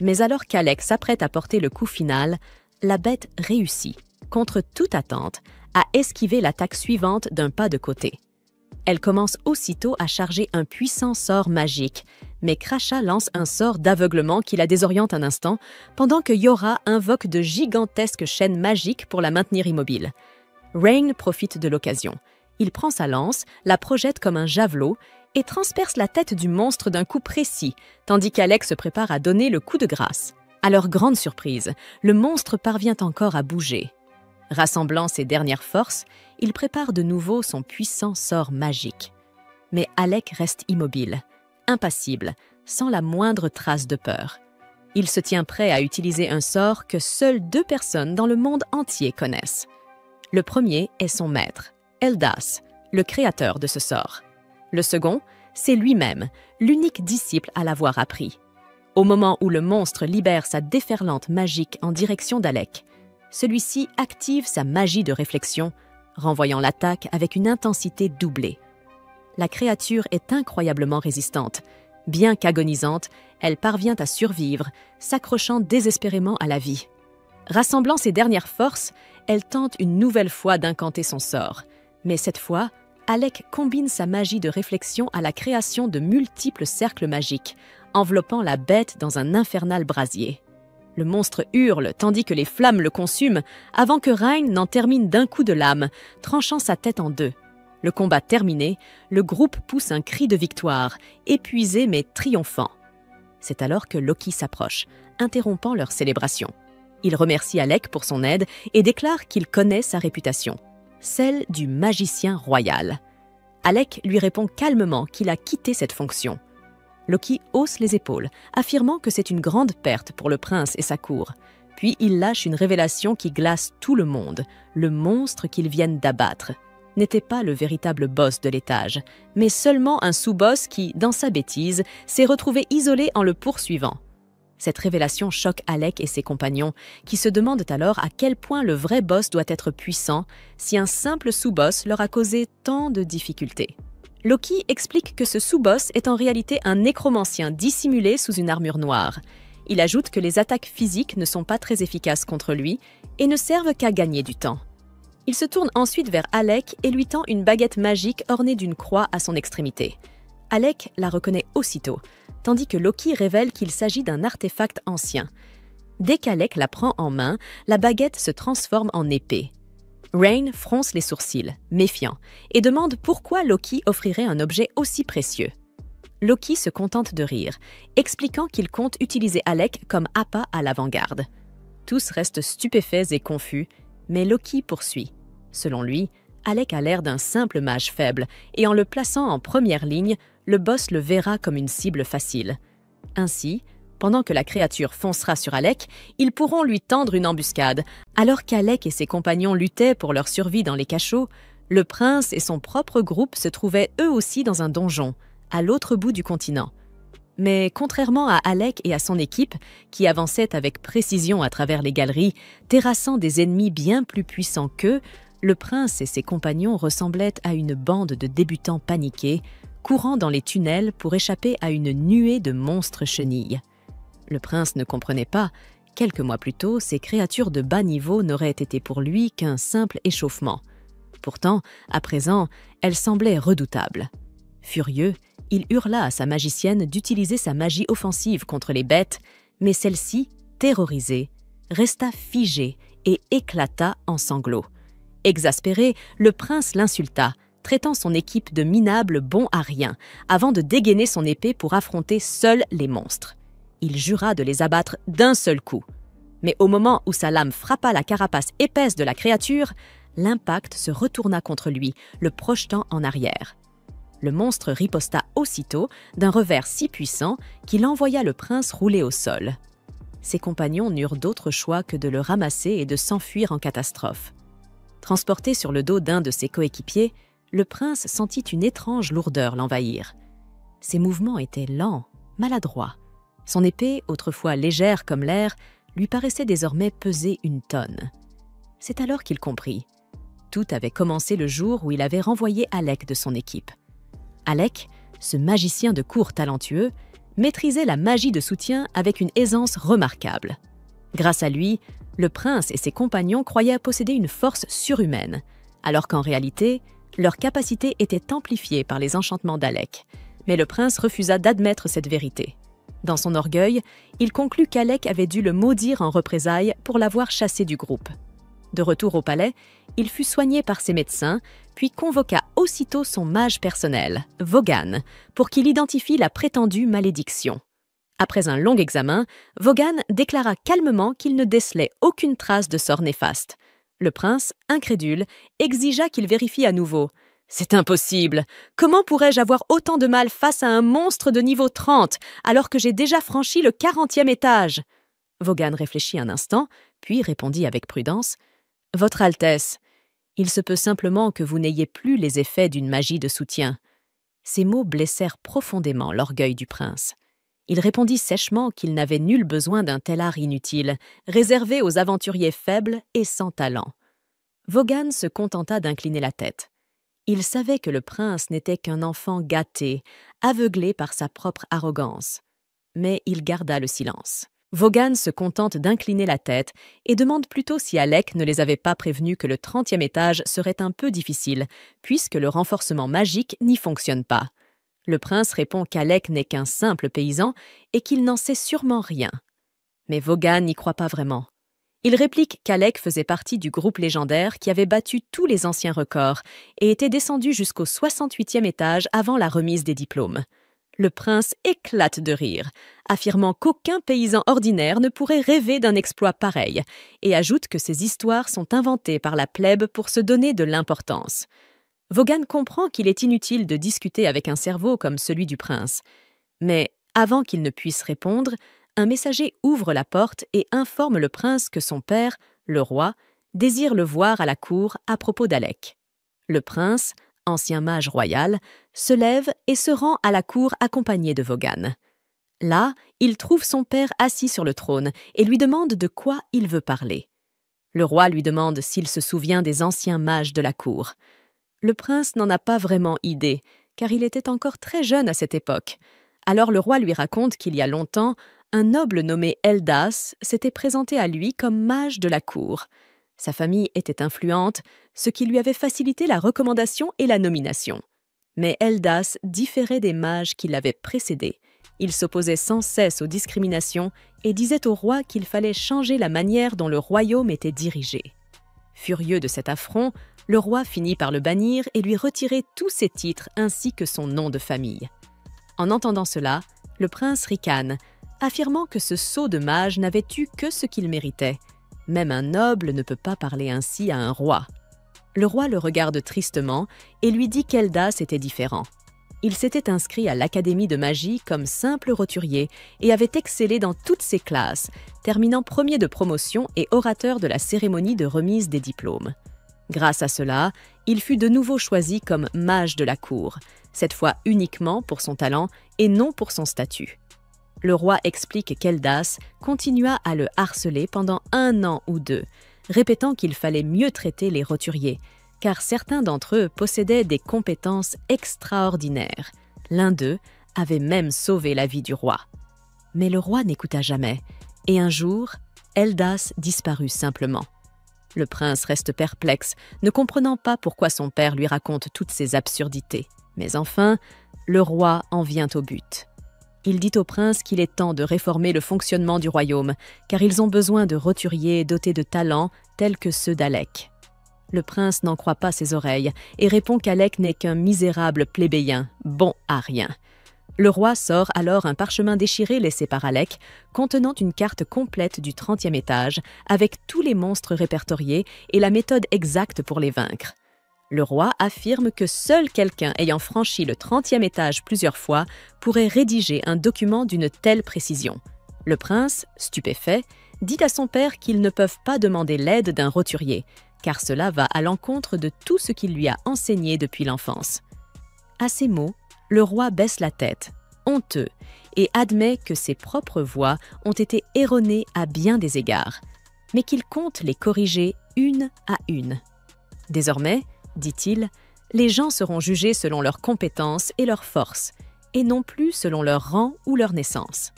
Mais alors qu'Alec s'apprête à porter le coup final, la bête réussit, contre toute attente, à esquiver l'attaque suivante d'un pas de côté. Elle commence aussitôt à charger un puissant sort magique, mais Crachat lance un sort d'aveuglement qui la désoriente un instant, pendant que Yora invoque de gigantesques chaînes magiques pour la maintenir immobile. Ryan profite de l'occasion. Il prend sa lance, la projette comme un javelot et transperce la tête du monstre d'un coup précis, tandis qu'Alec se prépare à donner le coup de grâce. À leur grande surprise, le monstre parvient encore à bouger. Rassemblant ses dernières forces, il prépare de nouveau son puissant sort magique. Mais Alec reste immobile, impassible, sans la moindre trace de peur. Il se tient prêt à utiliser un sort que seules 2 personnes dans le monde entier connaissent. Le premier est son maître, Eldas, le créateur de ce sort. Le second, c'est lui-même, l'unique disciple à l'avoir appris. Au moment où le monstre libère sa déferlante magique en direction d'Alec, celui-ci active sa magie de réflexion, renvoyant l'attaque avec une intensité doublée. La créature est incroyablement résistante. Bien qu'agonisante, elle parvient à survivre, s'accrochant désespérément à la vie. Rassemblant ses dernières forces, elle tente une nouvelle fois d'incanter son sort. Mais cette fois, Alec combine sa magie de réflexion à la création de multiples cercles magiques, enveloppant la bête dans un infernal brasier. Le monstre hurle tandis que les flammes le consument, avant que Rain n'en termine d'un coup de lame, tranchant sa tête en 2. Le combat terminé, le groupe pousse un cri de victoire, épuisé mais triomphant. C'est alors que Loki s'approche, interrompant leur célébration. Il remercie Alec pour son aide et déclare qu'il connaît sa réputation, celle du magicien royal. Alec lui répond calmement qu'il a quitté cette fonction. Loki hausse les épaules, affirmant que c'est une grande perte pour le prince et sa cour. Puis il lâche une révélation qui glace tout le monde. Le monstre qu'ils viennent d'abattre n'était pas le véritable boss de l'étage, mais seulement un sous-boss qui, dans sa bêtise, s'est retrouvé isolé en le poursuivant. Cette révélation choque Alec et ses compagnons, qui se demandent alors à quel point le vrai boss doit être puissant si un simple sous-boss leur a causé tant de difficultés. Loki explique que ce sous-boss est en réalité un nécromancien dissimulé sous une armure noire. Il ajoute que les attaques physiques ne sont pas très efficaces contre lui et ne servent qu'à gagner du temps. Il se tourne ensuite vers Alec et lui tend une baguette magique ornée d'une croix à son extrémité. Alec la reconnaît aussitôt, tandis que Loki révèle qu'il s'agit d'un artefact ancien. Dès qu'Alec la prend en main, la baguette se transforme en épée. Rain fronce les sourcils, méfiant, et demande pourquoi Loki offrirait un objet aussi précieux. Loki se contente de rire, expliquant qu'il compte utiliser Alec comme appât à l'avant-garde. Tous restent stupéfaits et confus, mais Loki poursuit. Selon lui, Alec a l'air d'un simple mage faible, et en le plaçant en première ligne, le boss le verra comme une cible facile. Ainsi, pendant que la créature foncera sur Alec, ils pourront lui tendre une embuscade. Alors qu'Alec et ses compagnons luttaient pour leur survie dans les cachots, le prince et son propre groupe se trouvaient eux aussi dans un donjon, à l'autre bout du continent. Mais contrairement à Alec et à son équipe, qui avançaient avec précision à travers les galeries, terrassant des ennemis bien plus puissants qu'eux, le prince et ses compagnons ressemblaient à une bande de débutants paniqués, courant dans les tunnels pour échapper à une nuée de monstres chenilles. Le prince ne comprenait pas. Quelques mois plus tôt, ces créatures de bas niveau n'auraient été pour lui qu'un simple échauffement. Pourtant, à présent, elles semblaient redoutables. Furieux, il hurla à sa magicienne d'utiliser sa magie offensive contre les bêtes, mais celle-ci, terrorisée, resta figée et éclata en sanglots. Exaspéré, le prince l'insulta, traitant son équipe de minables bons à rien, avant de dégainer son épée pour affronter seuls les monstres. Il jura de les abattre d'un seul coup. Mais au moment où sa lame frappa la carapace épaisse de la créature, l'impact se retourna contre lui, le projetant en arrière. Le monstre riposta aussitôt d'un revers si puissant qu'il envoya le prince rouler au sol. Ses compagnons n'eurent d'autre choix que de le ramasser et de s'enfuir en catastrophe. Transporté sur le dos d'un de ses coéquipiers, le prince sentit une étrange lourdeur l'envahir. Ses mouvements étaient lents, maladroits. Son épée, autrefois légère comme l'air, lui paraissait désormais peser 1 tonne. C'est alors qu'il comprit. Tout avait commencé le jour où il avait renvoyé Alec de son équipe. Alec, ce magicien de cour talentueux, maîtrisait la magie de soutien avec une aisance remarquable. Grâce à lui, le prince et ses compagnons croyaient posséder une force surhumaine, alors qu'en réalité, leur capacité était amplifiée par les enchantements d'Alec. Mais le prince refusa d'admettre cette vérité. Dans son orgueil, il conclut qu'Alec avait dû le maudire en représailles pour l'avoir chassé du groupe. De retour au palais, il fut soigné par ses médecins, puis convoqua aussitôt son mage personnel, Vogan, pour qu'il identifie la prétendue malédiction. Après un long examen, Vogan déclara calmement qu'il ne décelait aucune trace de sort néfaste. Le prince, incrédule, exigea qu'il vérifie à nouveau, C'est impossible. Comment pourrais-je avoir autant de mal face à un monstre de niveau 30 alors que j'ai déjà franchi le 40e étage? Vaughan réfléchit un instant, puis répondit avec prudence. Votre Altesse, il se peut simplement que vous n'ayez plus les effets d'une magie de soutien. Ces mots blessèrent profondément l'orgueil du prince. Il répondit sèchement qu'il n'avait nul besoin d'un tel art inutile, réservé aux aventuriers faibles et sans talent. Vaughan se contenta d'incliner la tête. Il savait que le prince n'était qu'un enfant gâté, aveuglé par sa propre arrogance. Mais il garda le silence. Vaughan se contente d'incliner la tête et demande plutôt si Alec ne les avait pas prévenus que le 30e étage serait un peu difficile, puisque le renforcement magique n'y fonctionne pas. Le prince répond qu'Alec n'est qu'un simple paysan et qu'il n'en sait sûrement rien. Mais Vaughan n'y croit pas vraiment. Il réplique qu'Alec faisait partie du groupe légendaire qui avait battu tous les anciens records et était descendu jusqu'au 68e étage avant la remise des diplômes. Le prince éclate de rire, affirmant qu'aucun paysan ordinaire ne pourrait rêver d'un exploit pareil, et ajoute que ces histoires sont inventées par la plèbe pour se donner de l'importance. Vaughan comprend qu'il est inutile de discuter avec un cerveau comme celui du prince. Mais avant qu'il ne puisse répondre, un messager ouvre la porte et informe le prince que son père, le roi, désire le voir à la cour à propos d'Alec. Le prince, ancien mage royal, se lève et se rend à la cour accompagné de Vaughan. Là, il trouve son père assis sur le trône et lui demande de quoi il veut parler. Le roi lui demande s'il se souvient des anciens mages de la cour. Le prince n'en a pas vraiment idée, car il était encore très jeune à cette époque. Alors le roi lui raconte qu'il y a longtemps, un noble nommé Eldas s'était présenté à lui comme mage de la cour. Sa famille était influente, ce qui lui avait facilité la recommandation et la nomination. Mais Eldas différait des mages qui l'avaient précédé. Il s'opposait sans cesse aux discriminations et disait au roi qu'il fallait changer la manière dont le royaume était dirigé. Furieux de cet affront, le roi finit par le bannir et lui retirer tous ses titres ainsi que son nom de famille. En entendant cela, le prince ricane, affirmant que ce sot de mage n'avait eu que ce qu'il méritait. Même un noble ne peut pas parler ainsi à un roi. Le roi le regarde tristement et lui dit qu'Eldas était différent. Il s'était inscrit à l'Académie de magie comme simple roturier et avait excellé dans toutes ses classes, terminant premier de promotion et orateur de la cérémonie de remise des diplômes. Grâce à cela, il fut de nouveau choisi comme mage de la cour, cette fois uniquement pour son talent et non pour son statut. Le roi explique qu'Eldas continua à le harceler pendant 1 an ou 2, répétant qu'il fallait mieux traiter les roturiers, car certains d'entre eux possédaient des compétences extraordinaires. L'un d'eux avait même sauvé la vie du roi. Mais le roi n'écouta jamais, et un jour, Eldas disparut simplement. Le prince reste perplexe, ne comprenant pas pourquoi son père lui raconte toutes ces absurdités. Mais enfin, le roi en vient au but. Il dit au prince qu'il est temps de réformer le fonctionnement du royaume, car ils ont besoin de roturiers dotés de talents tels que ceux d'Alec. Le prince n'en croit pas ses oreilles et répond qu'Alec n'est qu'un misérable plébéien, bon à rien. Le roi sort alors un parchemin déchiré laissé par Alec, contenant une carte complète du 30e étage, avec tous les monstres répertoriés et la méthode exacte pour les vaincre. Le roi affirme que seul quelqu'un ayant franchi le 30e étage plusieurs fois pourrait rédiger un document d'une telle précision. Le prince, stupéfait, dit à son père qu'ils ne peuvent pas demander l'aide d'un roturier, car cela va à l'encontre de tout ce qu'il lui a enseigné depuis l'enfance. À ces mots, le roi baisse la tête, honteux, et admet que ses propres voix ont été erronées à bien des égards, mais qu'il compte les corriger une à une. Désormais, dit-il, les gens seront jugés selon leurs compétences et leurs forces, et non plus selon leur rang ou leur naissance.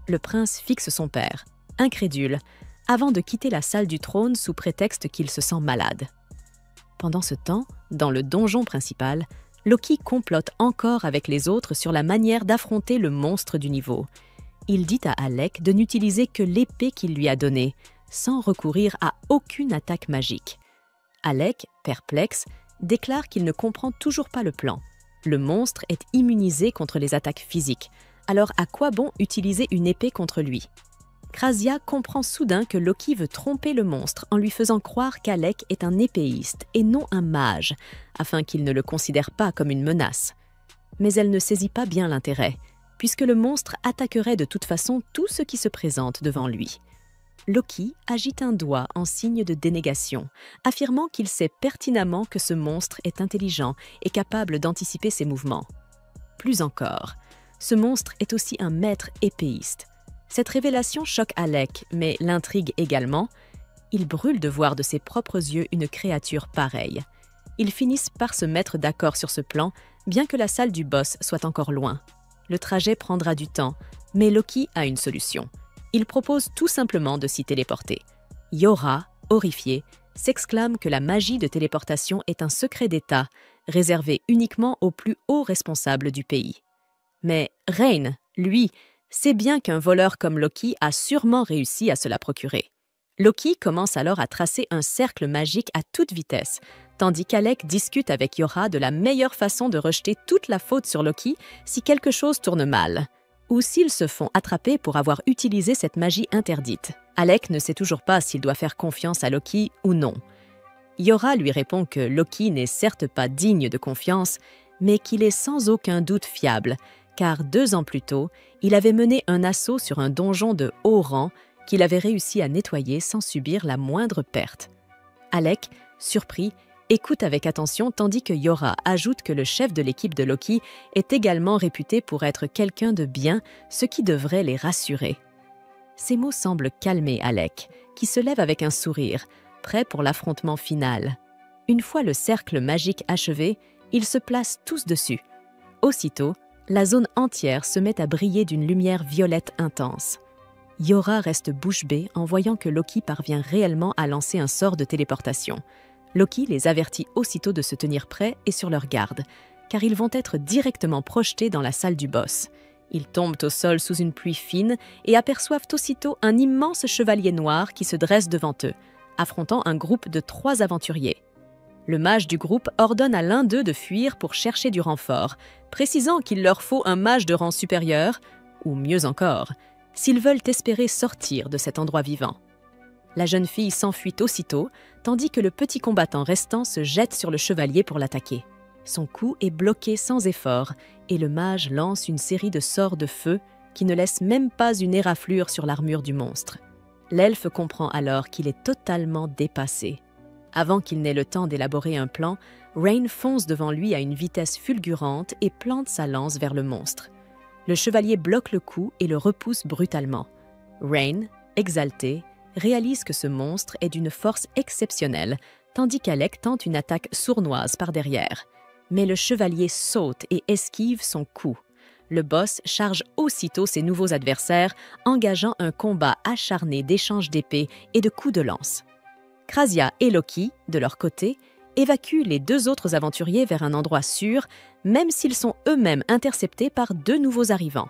Le prince fixe son père, incrédule, avant de quitter la salle du trône sous prétexte qu'il se sent malade. Pendant ce temps, dans le donjon principal, Loki complote encore avec les autres sur la manière d'affronter le monstre du niveau. Il dit à Alec de n'utiliser que l'épée qu'il lui a donnée, sans recourir à aucune attaque magique. Alec, perplexe, déclare qu'il ne comprend toujours pas le plan. Le monstre est immunisé contre les attaques physiques, alors à quoi bon utiliser une épée contre lui? Krasia comprend soudain que Loki veut tromper le monstre en lui faisant croire qu'Alec est un épéiste et non un mage, afin qu'il ne le considère pas comme une menace. Mais elle ne saisit pas bien l'intérêt, puisque le monstre attaquerait de toute façon tout ce qui se présente devant lui. Loki agite un doigt en signe de dénégation, affirmant qu'il sait pertinemment que ce monstre est intelligent et capable d'anticiper ses mouvements. Plus encore, ce monstre est aussi un maître épéiste. Cette révélation choque Alec, mais l'intrigue également. Il brûle de voir de ses propres yeux une créature pareille. Ils finissent par se mettre d'accord sur ce plan, bien que la salle du boss soit encore loin. Le trajet prendra du temps, mais Loki a une solution. Il propose tout simplement de s'y téléporter. Yora, horrifiée, s'exclame que la magie de téléportation est un secret d'État, réservé uniquement aux plus hauts responsables du pays. Mais Rain, lui, sait bien qu'un voleur comme Loki a sûrement réussi à se la procurer. Loki commence alors à tracer un cercle magique à toute vitesse, tandis qu'Alec discute avec Yora de la meilleure façon de rejeter toute la faute sur Loki si quelque chose tourne mal, ou s'ils se font attraper pour avoir utilisé cette magie interdite. Alec ne sait toujours pas s'il doit faire confiance à Loki ou non. Yora lui répond que Loki n'est certes pas digne de confiance, mais qu'il est sans aucun doute fiable, car 2 ans plus tôt, il avait mené un assaut sur un donjon de haut rang qu'il avait réussi à nettoyer sans subir la moindre perte. Alec, surpris, écoute avec attention tandis que Yora ajoute que le chef de l'équipe de Loki est également réputé pour être quelqu'un de bien, ce qui devrait les rassurer. Ces mots semblent calmer Alec, qui se lève avec un sourire, prêt pour l'affrontement final. Une fois le cercle magique achevé, ils se placent tous dessus. Aussitôt, la zone entière se met à briller d'une lumière violette intense. Yora reste bouche bée en voyant que Loki parvient réellement à lancer un sort de téléportation. Loki les avertit aussitôt de se tenir prêts et sur leur garde, car ils vont être directement projetés dans la salle du boss. Ils tombent au sol sous une pluie fine et aperçoivent aussitôt un immense chevalier noir qui se dresse devant eux, affrontant un groupe de 3 aventuriers. Le mage du groupe ordonne à l'un d'eux de fuir pour chercher du renfort, précisant qu'il leur faut un mage de rang supérieur, ou mieux encore, s'ils veulent espérer sortir de cet endroit vivant. La jeune fille s'enfuit aussitôt, tandis que le petit combattant restant se jette sur le chevalier pour l'attaquer. Son coup est bloqué sans effort, et le mage lance une série de sorts de feu qui ne laissent même pas une éraflure sur l'armure du monstre. L'elfe comprend alors qu'il est totalement dépassé. Avant qu'il n'ait le temps d'élaborer un plan, Rain fonce devant lui à une vitesse fulgurante et plante sa lance vers le monstre. Le chevalier bloque le coup et le repousse brutalement. Rain, exalté, réalise que ce monstre est d'une force exceptionnelle, tandis qu'Alec tente une attaque sournoise par derrière. Mais le chevalier saute et esquive son coup. Le boss charge aussitôt ses nouveaux adversaires, engageant un combat acharné d'échanges d'épées et de coups de lance. Krasia et Loki, de leur côté, évacuent les 2 autres aventuriers vers un endroit sûr, même s'ils sont eux-mêmes interceptés par 2 nouveaux arrivants.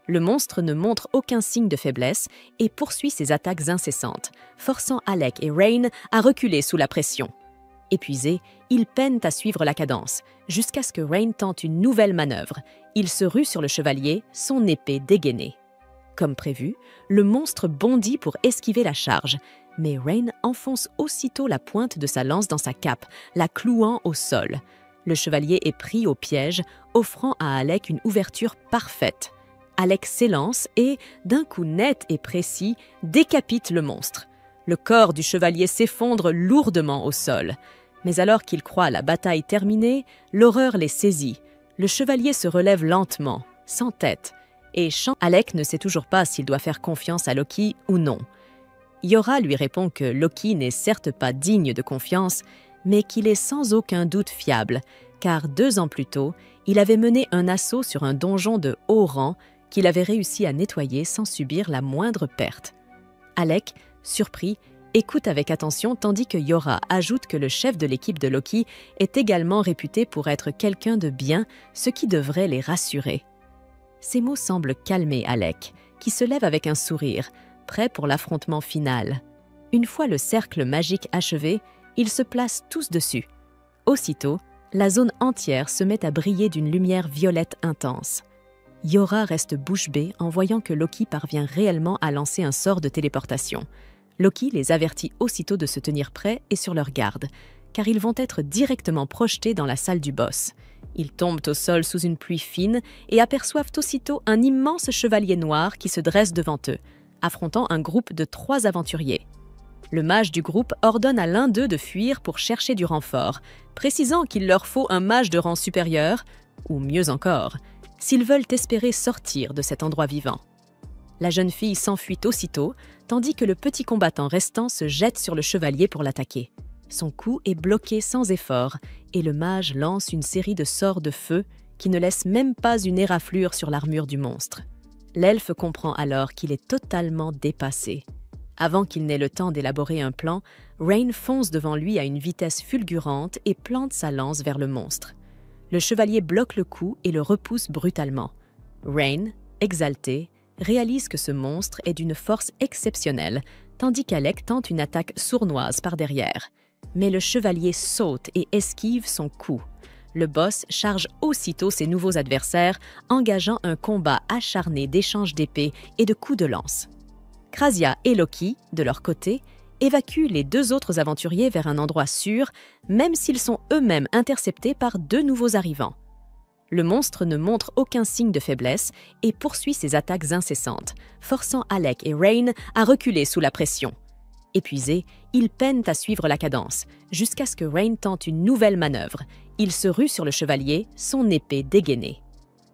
Le monstre ne montre aucun signe de faiblesse et poursuit ses attaques incessantes, forçant Alec et Rain à reculer sous la pression. Épuisés, ils peinent à suivre la cadence, jusqu'à ce que Rain tente une nouvelle manœuvre. Il se rue sur le chevalier, son épée dégainée. Comme prévu, le monstre bondit pour esquiver la charge, mais Rain enfonce aussitôt la pointe de sa lance dans sa cape, la clouant au sol. Le chevalier est pris au piège, offrant à Alec une ouverture parfaite. Alec s'élance et, d'un coup net et précis, décapite le monstre. Le corps du chevalier s'effondre lourdement au sol. Mais alors qu'il croit la bataille terminée, l'horreur les saisit. Le chevalier se relève lentement, sans tête, et Alec ne sait toujours pas s'il doit faire confiance à Loki ou non. Yora lui répond que Loki n'est certes pas digne de confiance, mais qu'il est sans aucun doute fiable, car 2 ans plus tôt, il avait mené un assaut sur un donjon de haut rang qu'il avait réussi à nettoyer sans subir la moindre perte. Alec, surpris, écoute avec attention tandis que Yora ajoute que le chef de l'équipe de Loki est également réputé pour être quelqu'un de bien, ce qui devrait les rassurer. Ces mots semblent calmer Alec, qui se lève avec un sourire, prêt pour l'affrontement final. Une fois le cercle magique achevé, ils se placent tous dessus. Aussitôt, la zone entière se met à briller d'une lumière violette intense. Yora reste bouche bée en voyant que Loki parvient réellement à lancer un sort de téléportation. Loki les avertit aussitôt de se tenir prêts et sur leur garde, car ils vont être directement projetés dans la salle du boss. Ils tombent au sol sous une pluie fine et aperçoivent aussitôt un immense chevalier noir qui se dresse devant eux, affrontant un groupe de 3 aventuriers. Le mage du groupe ordonne à l'un d'eux de fuir pour chercher du renfort, précisant qu'il leur faut un mage de rang supérieur, ou mieux encore, s'ils veulent espérer sortir de cet endroit vivant. La jeune fille s'enfuit aussitôt, tandis que le petit combattant restant se jette sur le chevalier pour l'attaquer. Son coup est bloqué sans effort, et le mage lance une série de sorts de feu qui ne laissent même pas une éraflure sur l'armure du monstre. L'elfe comprend alors qu'il est totalement dépassé. Avant qu'il n'ait le temps d'élaborer un plan, Rain fonce devant lui à une vitesse fulgurante et plante sa lance vers le monstre. Le chevalier bloque le coup et le repousse brutalement. Rain, exalté, réalise que ce monstre est d'une force exceptionnelle, tandis qu'Alec tente une attaque sournoise par derrière. Mais le chevalier saute et esquive son coup. Le boss charge aussitôt ses nouveaux adversaires, engageant un combat acharné d'échanges d'épées et de coups de lance. Krasia et Loki, de leur côté, évacuent les 2 autres aventuriers vers un endroit sûr, même s'ils sont eux-mêmes interceptés par 2 nouveaux arrivants. Le monstre ne montre aucun signe de faiblesse et poursuit ses attaques incessantes, forçant Alec et Rain à reculer sous la pression. Épuisés, ils peinent à suivre la cadence, jusqu'à ce que Rain tente une nouvelle manœuvre. Il se rue sur le chevalier, son épée dégainée.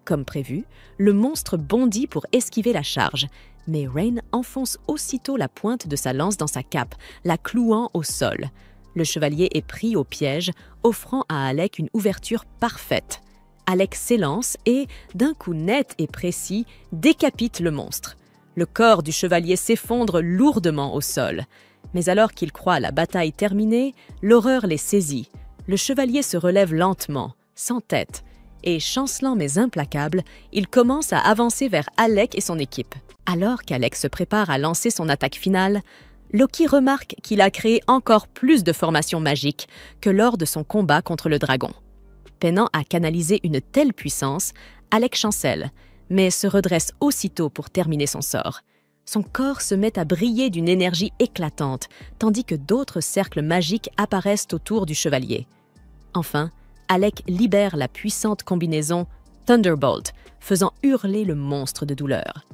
Comme prévu, le monstre bondit pour esquiver la charge, mais Rain enfonce aussitôt la pointe de sa lance dans sa cape, la clouant au sol. Le chevalier est pris au piège, offrant à Alec une ouverture parfaite. Alec s'élance et, d'un coup net et précis, décapite le monstre. Le corps du chevalier s'effondre lourdement au sol. Mais alors qu'il croit la bataille terminée, l'horreur les saisit. Le chevalier se relève lentement, sans tête, et chancelant mais implacable, il commence à avancer vers Alec et son équipe. Alors qu'Alec se prépare à lancer son attaque finale, Loki remarque qu'il a créé encore plus de formations magiques que lors de son combat contre le dragon. Peinant à canaliser une telle puissance, Alec chancelle, mais se redresse aussitôt pour terminer son sort. Son corps se met à briller d'une énergie éclatante, tandis que d'autres cercles magiques apparaissent autour du chevalier. Enfin, Alec libère la puissante combinaison Thunderbolt, faisant hurler le monstre de douleur.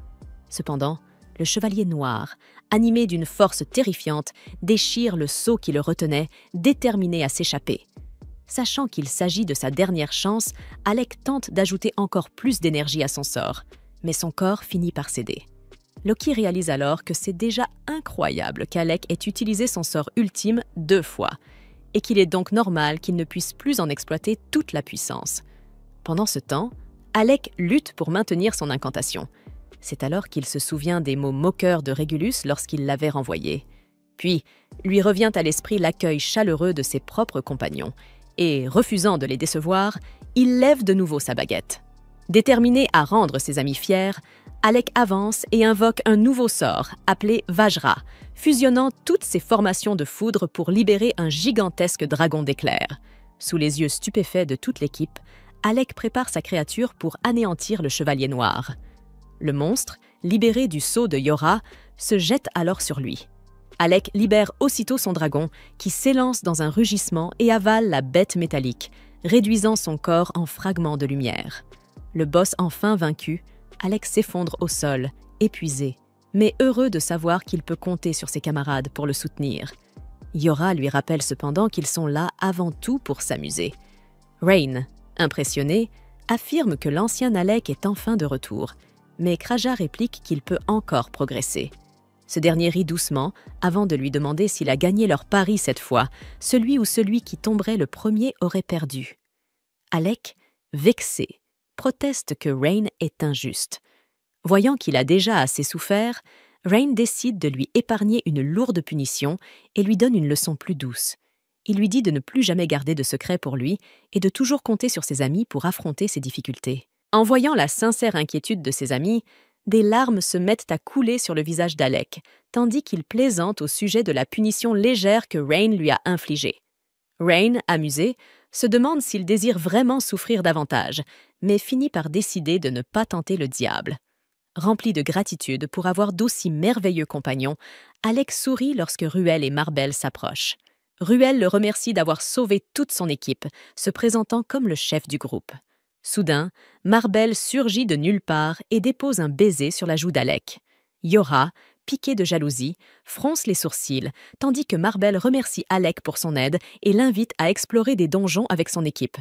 Cependant, le chevalier noir, animé d'une force terrifiante, déchire le sceau qui le retenait, déterminé à s'échapper. Sachant qu'il s'agit de sa dernière chance, Alec tente d'ajouter encore plus d'énergie à son sort, mais son corps finit par céder. Loki réalise alors que c'est déjà incroyable qu'Alec ait utilisé son sort ultime 2 fois, et qu'il est donc normal qu'il ne puisse plus en exploiter toute la puissance. Pendant ce temps, Alec lutte pour maintenir son incantation. C'est alors qu'il se souvient des mots moqueurs de Régulus lorsqu'il l'avait renvoyé. Puis, lui revient à l'esprit l'accueil chaleureux de ses propres compagnons, et, refusant de les décevoir, il lève de nouveau sa baguette. Déterminé à rendre ses amis fiers, Alec avance et invoque un nouveau sort, appelé Vajra, fusionnant toutes ses formations de foudre pour libérer un gigantesque dragon d'éclairs. Sous les yeux stupéfaits de toute l'équipe, Alec prépare sa créature pour anéantir le chevalier noir. Le monstre, libéré du sceau de Yora, se jette alors sur lui. Alec libère aussitôt son dragon, qui s'élance dans un rugissement et avale la bête métallique, réduisant son corps en fragments de lumière. Le boss enfin vaincu, Alec s'effondre au sol, épuisé, mais heureux de savoir qu'il peut compter sur ses camarades pour le soutenir. Yora lui rappelle cependant qu'ils sont là avant tout pour s'amuser. Rain, impressionné, affirme que l'ancien Alec est enfin de retour, mais Kraja réplique qu'il peut encore progresser. Ce dernier rit doucement avant de lui demander s'il a gagné leur pari cette fois, celui où celui qui tomberait le premier aurait perdu. Alec, vexé, proteste que Rain est injuste. Voyant qu'il a déjà assez souffert, Rain décide de lui épargner une lourde punition et lui donne une leçon plus douce. Il lui dit de ne plus jamais garder de secret pour lui et de toujours compter sur ses amis pour affronter ses difficultés. En voyant la sincère inquiétude de ses amis, des larmes se mettent à couler sur le visage d'Alec, tandis qu'il plaisante au sujet de la punition légère que Rain lui a infligée. Rain, amusé, se demande s'il désire vraiment souffrir davantage, mais finit par décider de ne pas tenter le diable. Rempli de gratitude pour avoir d'aussi merveilleux compagnons, Alec sourit lorsque Ruel et Marbel s'approchent. Ruel le remercie d'avoir sauvé toute son équipe, se présentant comme le chef du groupe. Soudain, Marbel surgit de nulle part et dépose un baiser sur la joue d'Alec. Yora, piqué de jalousie, fronce les sourcils, tandis que Marbel remercie Alec pour son aide et l'invite à explorer des donjons avec son équipe.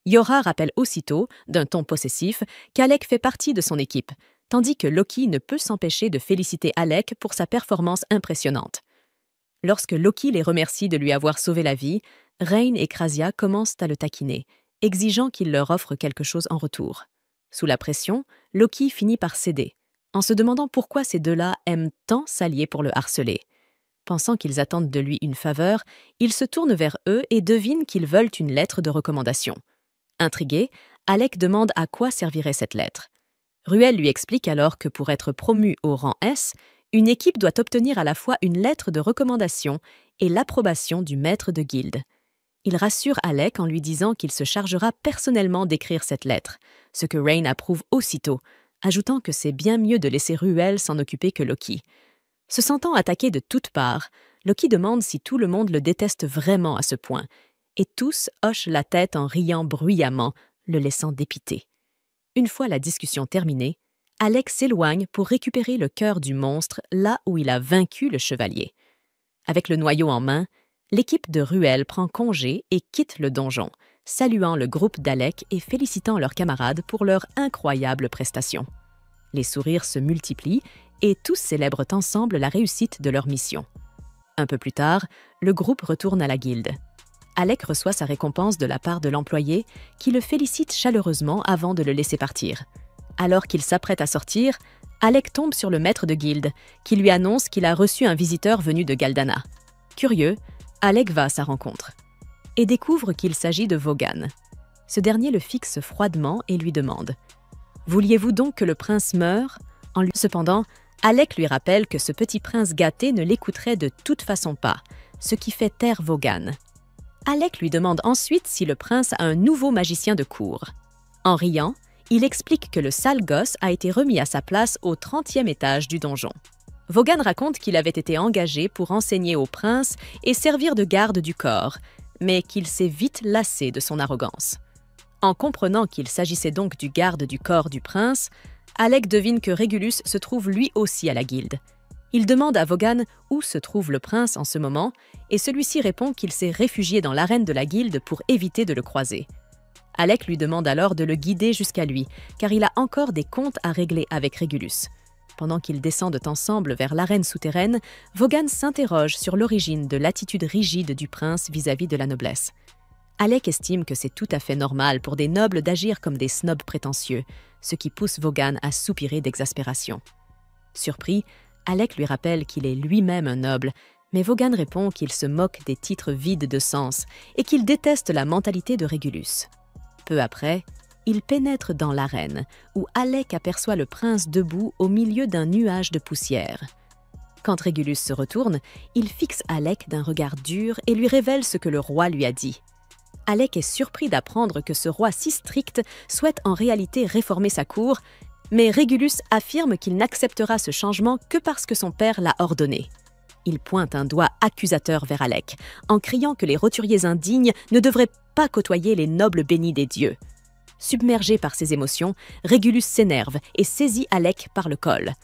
Yora rappelle aussitôt, d'un ton possessif, qu'Alec fait partie de son équipe, tandis que Loki ne peut s'empêcher de féliciter Alec pour sa performance impressionnante. Lorsque Loki les remercie de lui avoir sauvé la vie, Reign et Krasia commencent à le taquiner, exigeant qu'il leur offre quelque chose en retour. Sous la pression, Loki finit par céder, en se demandant pourquoi ces deux-là aiment tant s'allier pour le harceler. Pensant qu'ils attendent de lui une faveur, il se tourne vers eux et devine qu'ils veulent une lettre de recommandation. Intrigué, Alec demande à quoi servirait cette lettre. Ruel lui explique alors que pour être promu au rang S, une équipe doit obtenir à la fois une lettre de recommandation et l'approbation du maître de guilde. Il rassure Alec en lui disant qu'il se chargera personnellement d'écrire cette lettre, ce que Reign approuve aussitôt, ajoutant que c'est bien mieux de laisser Ruel s'en occuper que Loki. Se sentant attaqué de toutes parts, Loki demande si tout le monde le déteste vraiment à ce point, et tous hochent la tête en riant bruyamment, le laissant dépité. Une fois la discussion terminée, Alec s'éloigne pour récupérer le cœur du monstre là où il a vaincu le chevalier. Avec le noyau en main, l'équipe de Ruel prend congé et quitte le donjon, saluant le groupe d'Alec et félicitant leurs camarades pour leur incroyable prestation. Les sourires se multiplient et tous célèbrent ensemble la réussite de leur mission. Un peu plus tard, le groupe retourne à la guilde. Alec reçoit sa récompense de la part de l'employé qui le félicite chaleureusement avant de le laisser partir. Alors qu'il s'apprête à sortir, Alec tombe sur le maître de guilde qui lui annonce qu'il a reçu un visiteur venu de Galdana. Curieux, Alec va à sa rencontre et découvre qu'il s'agit de Vaughan. Ce dernier le fixe froidement et lui demande « Vouliez-vous donc que le prince meure ?» Cependant, Alec lui rappelle que ce petit prince gâté ne l'écouterait de toute façon pas, ce qui fait taire Vaughan. Alec lui demande ensuite si le prince a un nouveau magicien de cour. En riant, il explique que le sale gosse a été remis à sa place au 30e étage du donjon. Vaughan raconte qu'il avait été engagé pour enseigner au prince et servir de garde du corps, mais qu'il s'est vite lassé de son arrogance. En comprenant qu'il s'agissait donc du garde du corps du prince, Alec devine que Régulus se trouve lui aussi à la guilde. Il demande à Vaughan où se trouve le prince en ce moment, et celui-ci répond qu'il s'est réfugié dans l'arène de la guilde pour éviter de le croiser. Alec lui demande alors de le guider jusqu'à lui, car il a encore des comptes à régler avec Régulus. Pendant qu'ils descendent ensemble vers l'arène souterraine, Vaughan s'interroge sur l'origine de l'attitude rigide du prince vis-à-vis de la noblesse. Alec estime que c'est tout à fait normal pour des nobles d'agir comme des snobs prétentieux, ce qui pousse Vaughan à soupirer d'exaspération. Surpris, Alec lui rappelle qu'il est lui-même un noble, mais Vaughan répond qu'il se moque des titres vides de sens et qu'il déteste la mentalité de Régulus. Peu après, il pénètre dans l'arène, où Alec aperçoit le prince debout au milieu d'un nuage de poussière. Quand Régulus se retourne, il fixe Alec d'un regard dur et lui révèle ce que le roi lui a dit. Alec est surpris d'apprendre que ce roi si strict souhaite en réalité réformer sa cour, mais Régulus affirme qu'il n'acceptera ce changement que parce que son père l'a ordonné. Il pointe un doigt accusateur vers Alec, en criant que les roturiers indignes ne devraient pas côtoyer les nobles bénis des dieux. Submergé par ses émotions, Régulus s'énerve et saisit Alec par le col.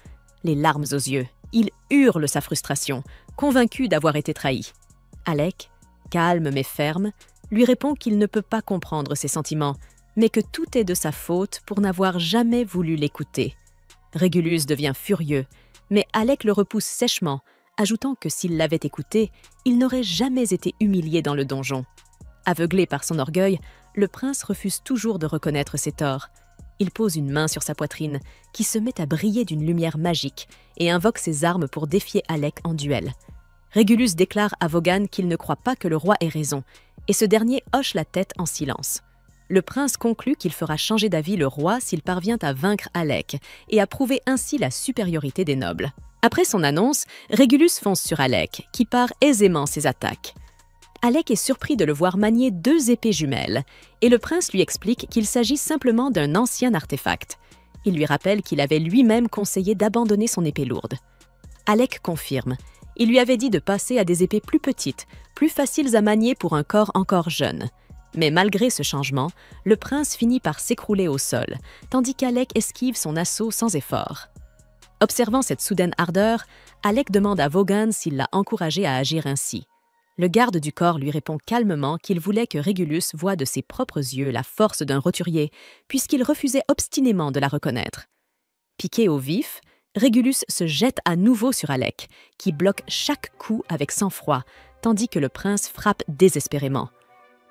Les larmes aux yeux, il hurle sa frustration, convaincu d'avoir été trahi. Alec, calme mais ferme, lui répond qu'il ne peut pas comprendre ses sentiments, mais que tout est de sa faute pour n'avoir jamais voulu l'écouter. Régulus devient furieux, mais Alec le repousse sèchement, ajoutant que s'il l'avait écouté, il n'aurait jamais été humilié dans le donjon. Aveuglé par son orgueil, le prince refuse toujours de reconnaître ses torts. Il pose une main sur sa poitrine, qui se met à briller d'une lumière magique, et invoque ses armes pour défier Alec en duel. Régulus déclare à Vaughan qu'il ne croit pas que le roi ait raison, et ce dernier hoche la tête en silence. Le prince conclut qu'il fera changer d'avis le roi s'il parvient à vaincre Alec et à prouver ainsi la supériorité des nobles. Après son annonce, Régulus fonce sur Alec, qui pare aisément ses attaques. Alec est surpris de le voir manier 2 épées jumelles, et le prince lui explique qu'il s'agit simplement d'un ancien artefact. Il lui rappelle qu'il avait lui-même conseillé d'abandonner son épée lourde. Alec confirme. Il lui avait dit de passer à des épées plus petites, plus faciles à manier pour un corps encore jeune. Mais malgré ce changement, le prince finit par s'écrouler au sol, tandis qu'Alec esquive son assaut sans effort. Observant cette soudaine ardeur, Alec demande à Vaughan s'il l'a encouragé à agir ainsi. Le garde du corps lui répond calmement qu'il voulait que Régulus voie de ses propres yeux la force d'un roturier, puisqu'il refusait obstinément de la reconnaître. Piqué au vif, Régulus se jette à nouveau sur Alec, qui bloque chaque coup avec sang-froid, tandis que le prince frappe désespérément.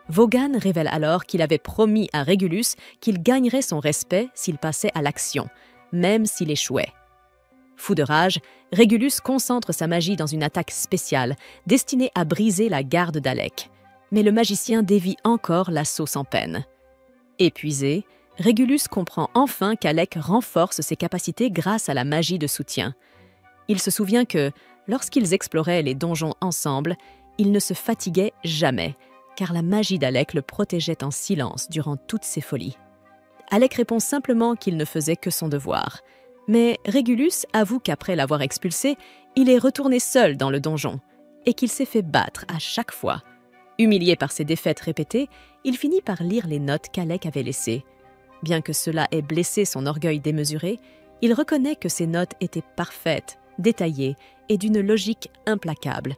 Vaughan révèle alors qu'il avait promis à Régulus qu'il gagnerait son respect s'il passait à l'action, même s'il échouait. Fou de rage, Régulus concentre sa magie dans une attaque spéciale, destinée à briser la garde d'Alec. Mais le magicien dévie encore l'assaut sans peine. Épuisé, Régulus comprend enfin qu'Alec renforce ses capacités grâce à la magie de soutien. Il se souvient que, lorsqu'ils exploraient les donjons ensemble, il ne se fatiguait jamais, car la magie d'Alec le protégeait en silence durant toutes ses folies. Alec répond simplement qu'il ne faisait que son devoir. Mais Régulus avoue qu'après l'avoir expulsé, il est retourné seul dans le donjon et qu'il s'est fait battre à chaque fois. Humilié par ses défaites répétées, il finit par lire les notes qu'Alec avait laissées. Bien que cela ait blessé son orgueil démesuré, il reconnaît que ces notes étaient parfaites, détaillées et d'une logique implacable.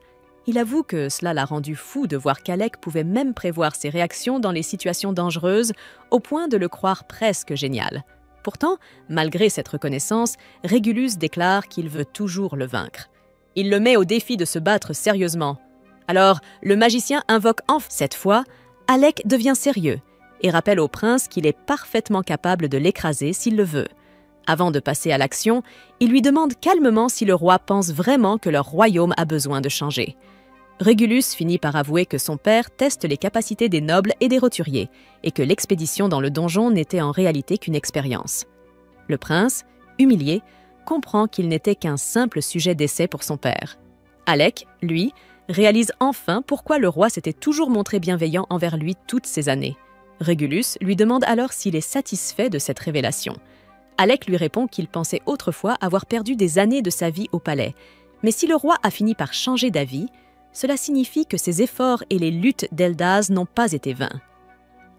Il avoue que cela l'a rendu fou de voir qu'Alec pouvait même prévoir ses réactions dans les situations dangereuses, au point de le croire presque génial. Pourtant, malgré cette reconnaissance, Régulus déclare qu'il veut toujours le vaincre. Il le met au défi de se battre sérieusement. Alors, le magicien invoque enfin. Cette fois, Alec devient sérieux et rappelle au prince qu'il est parfaitement capable de l'écraser s'il le veut. Avant de passer à l'action, il lui demande calmement si le roi pense vraiment que leur royaume a besoin de changer. Régulus finit par avouer que son père teste les capacités des nobles et des roturiers, et que l'expédition dans le donjon n'était en réalité qu'une expérience. Le prince, humilié, comprend qu'il n'était qu'un simple sujet d'essai pour son père. Alec, lui, réalise enfin pourquoi le roi s'était toujours montré bienveillant envers lui toutes ces années. Régulus lui demande alors s'il est satisfait de cette révélation. Alec lui répond qu'il pensait autrefois avoir perdu des années de sa vie au palais, mais si le roi a fini par changer d'avis, cela signifie que ses efforts et les luttes d'Eldaz n'ont pas été vains.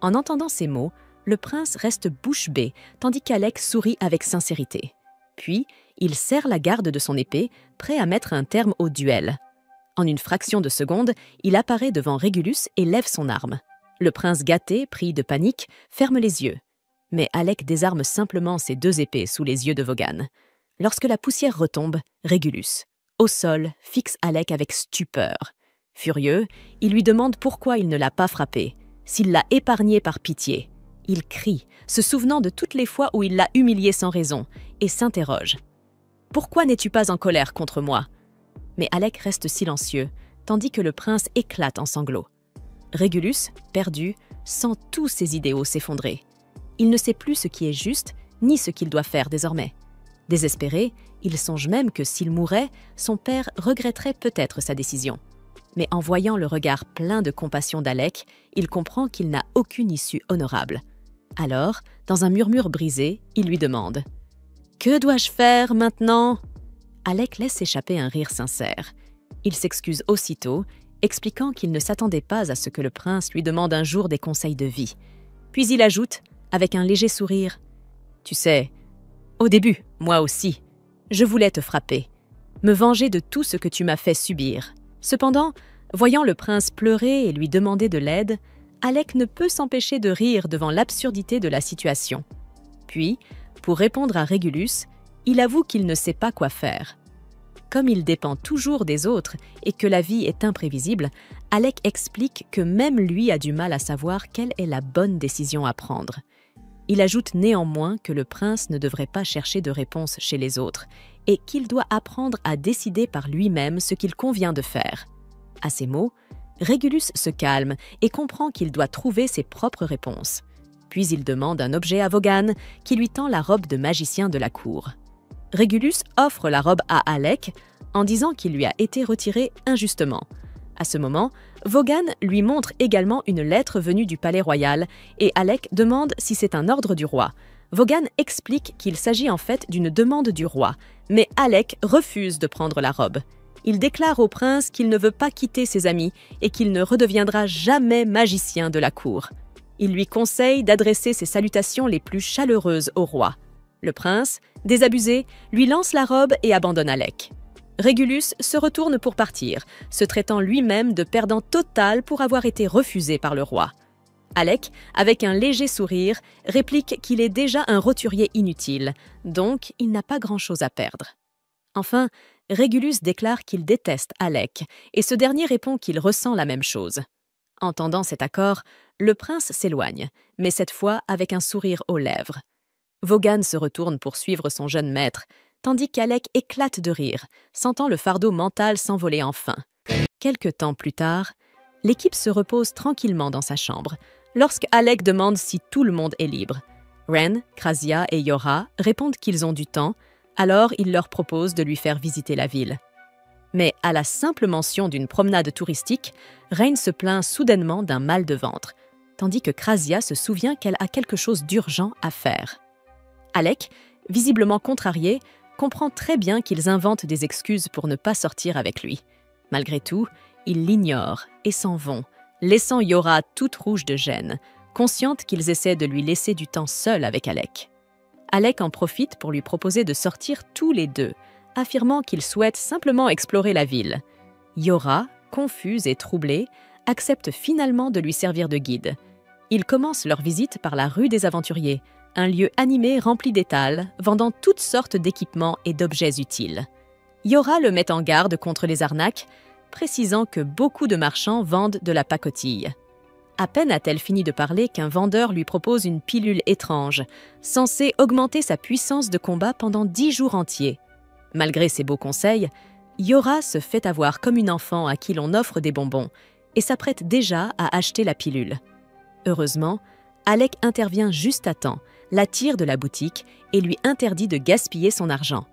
En entendant ces mots, le prince reste bouche bée, tandis qu'Alec sourit avec sincérité. Puis, il serre la garde de son épée, prêt à mettre un terme au duel. En une fraction de seconde, il apparaît devant Régulus et lève son arme. Le prince gâté, pris de panique, ferme les yeux. Mais Alec désarme simplement ses 2 épées sous les yeux de Vaughan. Lorsque la poussière retombe, Régulus, au sol, fixe Alec avec stupeur. Furieux, il lui demande pourquoi il ne l'a pas frappé, s'il l'a épargné par pitié. Il crie, se souvenant de toutes les fois où il l'a humilié sans raison, et s'interroge. « Pourquoi n'es-tu pas en colère contre moi ?» Mais Alec reste silencieux, tandis que le prince éclate en sanglots. Régulus, perdu, sent tous ses idéaux s'effondrer. Il ne sait plus ce qui est juste, ni ce qu'il doit faire désormais. Désespéré, il songe même que s'il mourait, son père regretterait peut-être sa décision. Mais en voyant le regard plein de compassion d'Alec, il comprend qu'il n'a aucune issue honorable. Alors, dans un murmure brisé, il lui demande « Que dois-je faire maintenant ?» Alec laisse échapper un rire sincère. Il s'excuse aussitôt, expliquant qu'il ne s'attendait pas à ce que le prince lui demande un jour des conseils de vie. Puis il ajoute, avec un léger sourire, « Tu sais, au début, moi aussi, je voulais te frapper, me venger de tout ce que tu m'as fait subir. Cependant, voyant le prince pleurer et lui demander de l'aide, Alec ne peut s'empêcher de rire devant l'absurdité de la situation. Puis, pour répondre à Régulus, il avoue qu'il ne sait pas quoi faire. Comme il dépend toujours des autres et que la vie est imprévisible, Alec explique que même lui a du mal à savoir quelle est la bonne décision à prendre. Il ajoute néanmoins que le prince ne devrait pas chercher de réponse chez les autres et qu'il doit apprendre à décider par lui-même ce qu'il convient de faire. À ces mots, Régulus se calme et comprend qu'il doit trouver ses propres réponses. Puis il demande un objet à Vaughan qui lui tend la robe de magicien de la cour. Régulus offre la robe à Alec en disant qu'il lui a été retirée injustement. À ce moment, Vaughan lui montre également une lettre venue du palais royal et Alec demande si c'est un ordre du roi. Vaughan explique qu'il s'agit en fait d'une demande du roi, mais Alec refuse de prendre la robe. Il déclare au prince qu'il ne veut pas quitter ses amis et qu'il ne redeviendra jamais magicien de la cour. Il lui conseille d'adresser ses salutations les plus chaleureuses au roi. Le prince, désabusé, lui lance la robe et abandonne Alec. Régulus se retourne pour partir, se traitant lui-même de perdant total pour avoir été refusé par le roi. Alec, avec un léger sourire, réplique qu'il est déjà un roturier inutile, donc il n'a pas grand-chose à perdre. Enfin, Régulus déclare qu'il déteste Alec, et ce dernier répond qu'il ressent la même chose. Entendant cet accord, le prince s'éloigne, mais cette fois avec un sourire aux lèvres. Vaughan se retourne pour suivre son jeune maître, tandis qu'Alec éclate de rire, sentant le fardeau mental s'envoler enfin. Quelque temps plus tard, l'équipe se repose tranquillement dans sa chambre, lorsque Alec demande si tout le monde est libre. Ren, Krasia et Yora répondent qu'ils ont du temps, alors il leur propose de lui faire visiter la ville. Mais à la simple mention d'une promenade touristique, Ren se plaint soudainement d'un mal de ventre, tandis que Krasia se souvient qu'elle a quelque chose d'urgent à faire. Alec, visiblement contrarié, comprend très bien qu'ils inventent des excuses pour ne pas sortir avec lui. Malgré tout, ils l'ignorent et s'en vont, laissant Yora toute rouge de gêne, consciente qu'ils essaient de lui laisser du temps seul avec Alec. Alec en profite pour lui proposer de sortir tous les deux, affirmant qu'il souhaite simplement explorer la ville. Yora, confuse et troublée, accepte finalement de lui servir de guide. Ils commencent leur visite par la rue des Aventuriers, un lieu animé rempli d'étals, vendant toutes sortes d'équipements et d'objets utiles. Yora le met en garde contre les arnaques, précisant que beaucoup de marchands vendent de la pacotille. À peine a-t-elle fini de parler qu'un vendeur lui propose une pilule étrange, censée augmenter sa puissance de combat pendant 10 jours entiers. Malgré ses beaux conseils, Yora se fait avoir comme une enfant à qui l'on offre des bonbons et s'apprête déjà à acheter la pilule. Heureusement, Alec intervient juste à temps, la tire de la boutique et lui interdit de gaspiller son argent.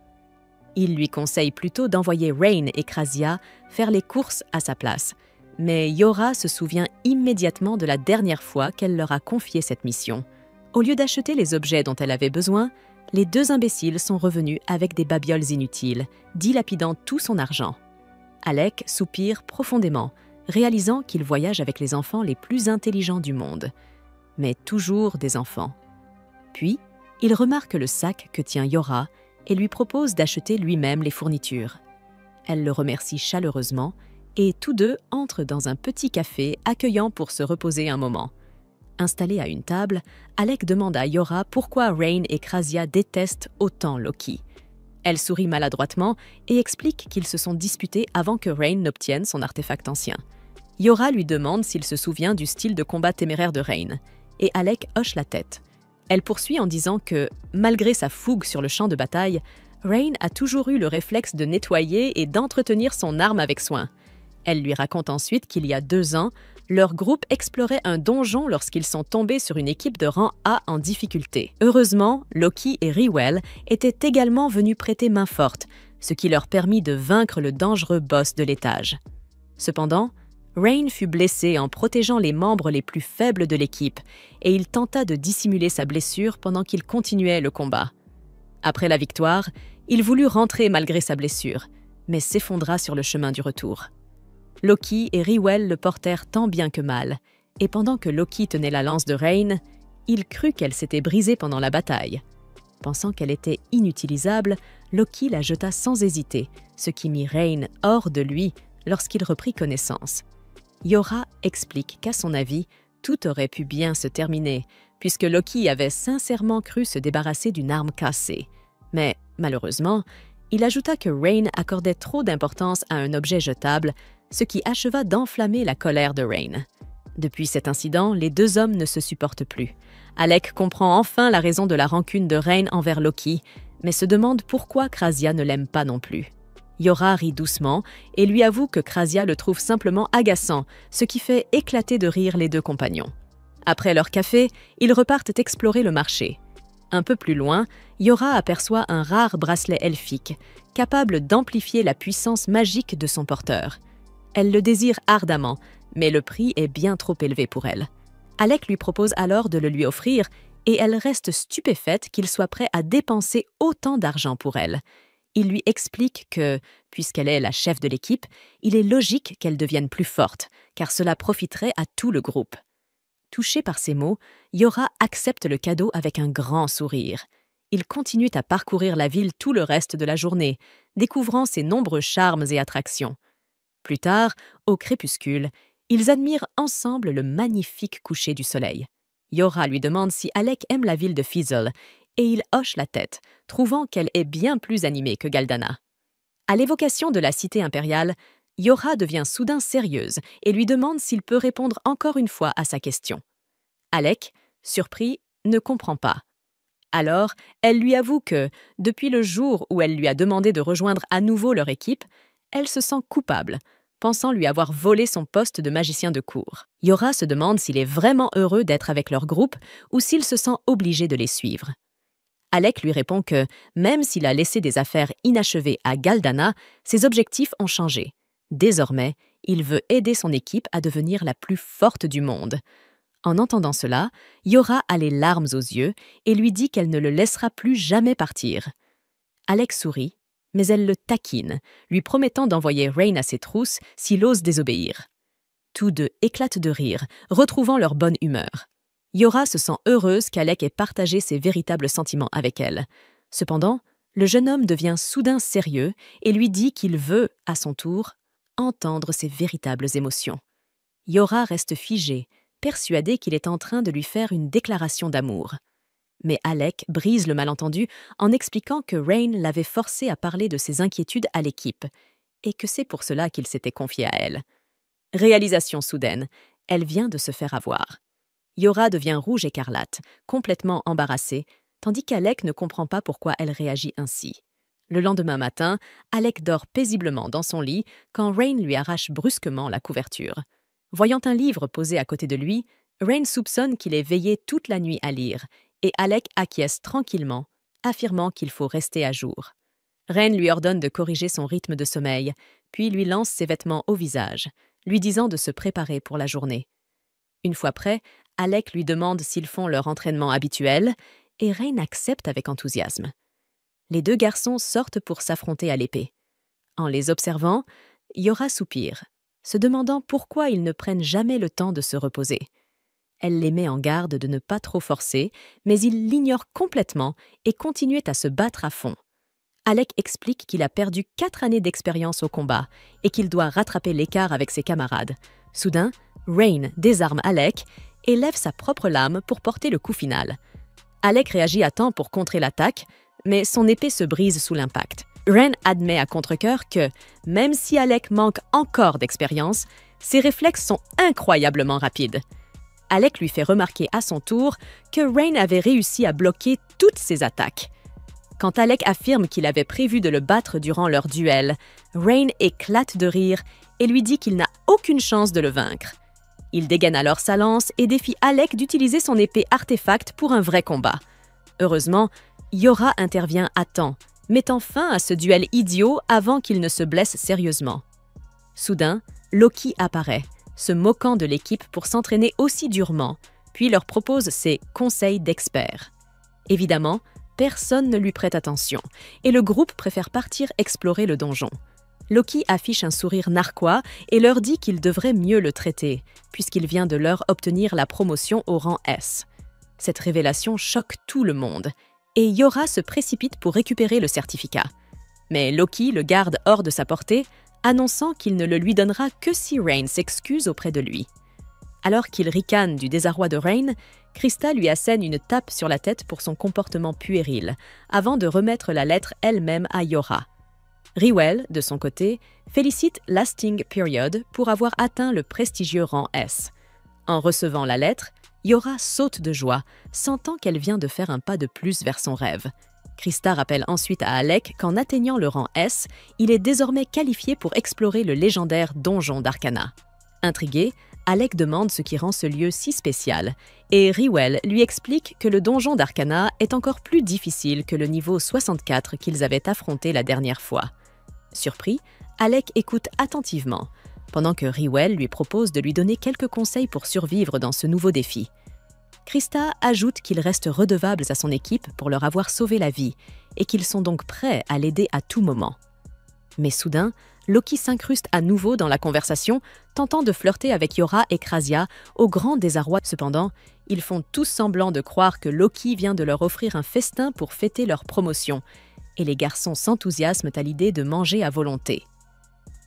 Il lui conseille plutôt d'envoyer Rain et Krasia faire les courses à sa place. Mais Yora se souvient immédiatement de la dernière fois qu'elle leur a confié cette mission. Au lieu d'acheter les objets dont elle avait besoin, les deux imbéciles sont revenus avec des babioles inutiles, dilapidant tout son argent. Alec soupire profondément, réalisant qu'il voyage avec les enfants les plus intelligents du monde. Mais toujours des enfants. Puis, il remarque le sac que tient Yora et lui propose d'acheter lui-même les fournitures. Elle le remercie chaleureusement et tous deux entrent dans un petit café accueillant pour se reposer un moment. Installé à une table, Alec demande à Yora pourquoi Rain et Krasia détestent autant Loki. Elle sourit maladroitement et explique qu'ils se sont disputés avant que Rain n'obtienne son artefact ancien. Yora lui demande s'il se souvient du style de combat téméraire de Rain, et Alec hoche la tête. Elle poursuit en disant que, malgré sa fougue sur le champ de bataille, Rain a toujours eu le réflexe de nettoyer et d'entretenir son arme avec soin. Elle lui raconte ensuite qu'il y a 2 ans, leur groupe explorait un donjon lorsqu'ils sont tombés sur une équipe de rang A en difficulté. Heureusement, Loki et Rywell étaient également venus prêter main forte, ce qui leur permit de vaincre le dangereux boss de l'étage. Cependant, Rain fut blessé en protégeant les membres les plus faibles de l'équipe et il tenta de dissimuler sa blessure pendant qu'il continuait le combat. Après la victoire, il voulut rentrer malgré sa blessure, mais s'effondra sur le chemin du retour. Loki et Rywell le portèrent tant bien que mal, et pendant que Loki tenait la lance de Rain, il crut qu'elle s'était brisée pendant la bataille. Pensant qu'elle était inutilisable, Loki la jeta sans hésiter, ce qui mit Rain hors de lui lorsqu'il reprit connaissance. Yora explique qu'à son avis, tout aurait pu bien se terminer, puisque Loki avait sincèrement cru se débarrasser d'une arme cassée. Mais, malheureusement, il ajouta que Rain accordait trop d'importance à un objet jetable, ce qui acheva d'enflammer la colère de Rain. Depuis cet incident, les 2 hommes ne se supportent plus. Alec comprend enfin la raison de la rancune de Rain envers Loki, mais se demande pourquoi Krasia ne l'aime pas non plus. Yora rit doucement et lui avoue que Krasia le trouve simplement agaçant, ce qui fait éclater de rire les 2 compagnons. Après leur café, ils repartent explorer le marché. Un peu plus loin, Yora aperçoit un rare bracelet elfique, capable d'amplifier la puissance magique de son porteur. Elle le désire ardemment, mais le prix est bien trop élevé pour elle. Alec lui propose alors de le lui offrir et elle reste stupéfaite qu'il soit prêt à dépenser autant d'argent pour elle. Il lui explique que, puisqu'elle est la chef de l'équipe, il est logique qu'elle devienne plus forte, car cela profiterait à tout le groupe. Touchée par ces mots, Yora accepte le cadeau avec un grand sourire. Ils continuent à parcourir la ville tout le reste de la journée, découvrant ses nombreux charmes et attractions. Plus tard, au crépuscule, ils admirent ensemble le magnifique coucher du soleil. Yora lui demande si Alec aime la ville de Fizzle, et il hoche la tête, trouvant qu'elle est bien plus animée que Galdana. À l'évocation de la cité impériale, Yora devient soudain sérieuse et lui demande s'il peut répondre encore une fois à sa question. Alec, surpris, ne comprend pas. Alors, elle lui avoue que, depuis le jour où elle lui a demandé de rejoindre à nouveau leur équipe, elle se sent coupable, pensant lui avoir volé son poste de magicien de cour. Yora se demande s'il est vraiment heureux d'être avec leur groupe ou s'il se sent obligé de les suivre. Alec lui répond que, même s'il a laissé des affaires inachevées à Galdana, ses objectifs ont changé. Désormais, il veut aider son équipe à devenir la plus forte du monde. En entendant cela, Yora a les larmes aux yeux et lui dit qu'elle ne le laissera plus jamais partir. Alec sourit, mais elle le taquine, lui promettant d'envoyer Rain à ses trousses s'il ose désobéir. Tous deux éclatent de rire, retrouvant leur bonne humeur. Yora se sent heureuse qu'Alec ait partagé ses véritables sentiments avec elle. Cependant, le jeune homme devient soudain sérieux et lui dit qu'il veut, à son tour, entendre ses véritables émotions. Yora reste figée, persuadée qu'il est en train de lui faire une déclaration d'amour. Mais Alec brise le malentendu en expliquant que Rain l'avait forcé à parler de ses inquiétudes à l'équipe et que c'est pour cela qu'il s'était confié à elle. Réalisation soudaine, elle vient de se faire avoir. Yora devient rouge écarlate, complètement embarrassée, tandis qu'Alec ne comprend pas pourquoi elle réagit ainsi. Le lendemain matin, Alec dort paisiblement dans son lit quand Rain lui arrache brusquement la couverture. Voyant un livre posé à côté de lui, Rain soupçonne qu'il est veillé toute la nuit à lire, et Alec acquiesce tranquillement, affirmant qu'il faut rester à jour. Rain lui ordonne de corriger son rythme de sommeil, puis lui lance ses vêtements au visage, lui disant de se préparer pour la journée. Une fois prêt, Alec lui demande s'ils font leur entraînement habituel, et Rain accepte avec enthousiasme. Les deux garçons sortent pour s'affronter à l'épée. En les observant, Yora soupire, se demandant pourquoi ils ne prennent jamais le temps de se reposer. Elle les met en garde de ne pas trop forcer, mais ils l'ignorent complètement et continuent à se battre à fond. Alec explique qu'il a perdu 4 années d'expérience au combat et qu'il doit rattraper l'écart avec ses camarades. Soudain, Rain désarme Alec et lève sa propre lame pour porter le coup final. Alec réagit à temps pour contrer l'attaque, mais son épée se brise sous l'impact. Rain admet à contre-cœur que, même si Alec manque encore d'expérience, ses réflexes sont incroyablement rapides. Alec lui fait remarquer à son tour que Rain avait réussi à bloquer toutes ses attaques. Quand Alec affirme qu'il avait prévu de le battre durant leur duel, Rain éclate de rire et lui dit qu'il n'a aucune chance de le vaincre. Il dégaine alors sa lance et défie Alec d'utiliser son épée artefact pour un vrai combat. Heureusement, Yora intervient à temps, mettant fin à ce duel idiot avant qu'il ne se blesse sérieusement. Soudain, Loki apparaît, se moquant de l'équipe pour s'entraîner aussi durement, puis leur propose ses conseils d'experts. Évidemment, personne ne lui prête attention, et le groupe préfère partir explorer le donjon. Loki affiche un sourire narquois et leur dit qu'il devrait mieux le traiter, puisqu'il vient de leur obtenir la promotion au rang S. Cette révélation choque tout le monde, et Yora se précipite pour récupérer le certificat. Mais Loki le garde hors de sa portée, annonçant qu'il ne le lui donnera que si Rain s'excuse auprès de lui. Alors qu'il ricane du désarroi de Rain, Krista lui assène une tape sur la tête pour son comportement puéril, avant de remettre la lettre elle-même à Yora. Rywell, de son côté, félicite Lasting Period pour avoir atteint le prestigieux rang S. En recevant la lettre, Yora saute de joie, sentant qu'elle vient de faire un pas de plus vers son rêve. Krista rappelle ensuite à Alec qu'en atteignant le rang S, il est désormais qualifié pour explorer le légendaire donjon d'Arcana. Intrigué, Alec demande ce qui rend ce lieu si spécial, et Rywell lui explique que le donjon d'Arcana est encore plus difficile que le niveau 64 qu'ils avaient affronté la dernière fois. Surpris, Alec écoute attentivement, pendant que Rewell lui propose de lui donner quelques conseils pour survivre dans ce nouveau défi. Krista ajoute qu'ils restent redevables à son équipe pour leur avoir sauvé la vie et qu'ils sont donc prêts à l'aider à tout moment. Mais soudain, Loki s'incruste à nouveau dans la conversation, tentant de flirter avec Yora et Krasia, au grand désarroi. Cependant, ils font tous semblant de croire que Loki vient de leur offrir un festin pour fêter leur promotion, et les garçons s'enthousiasment à l'idée de manger à volonté.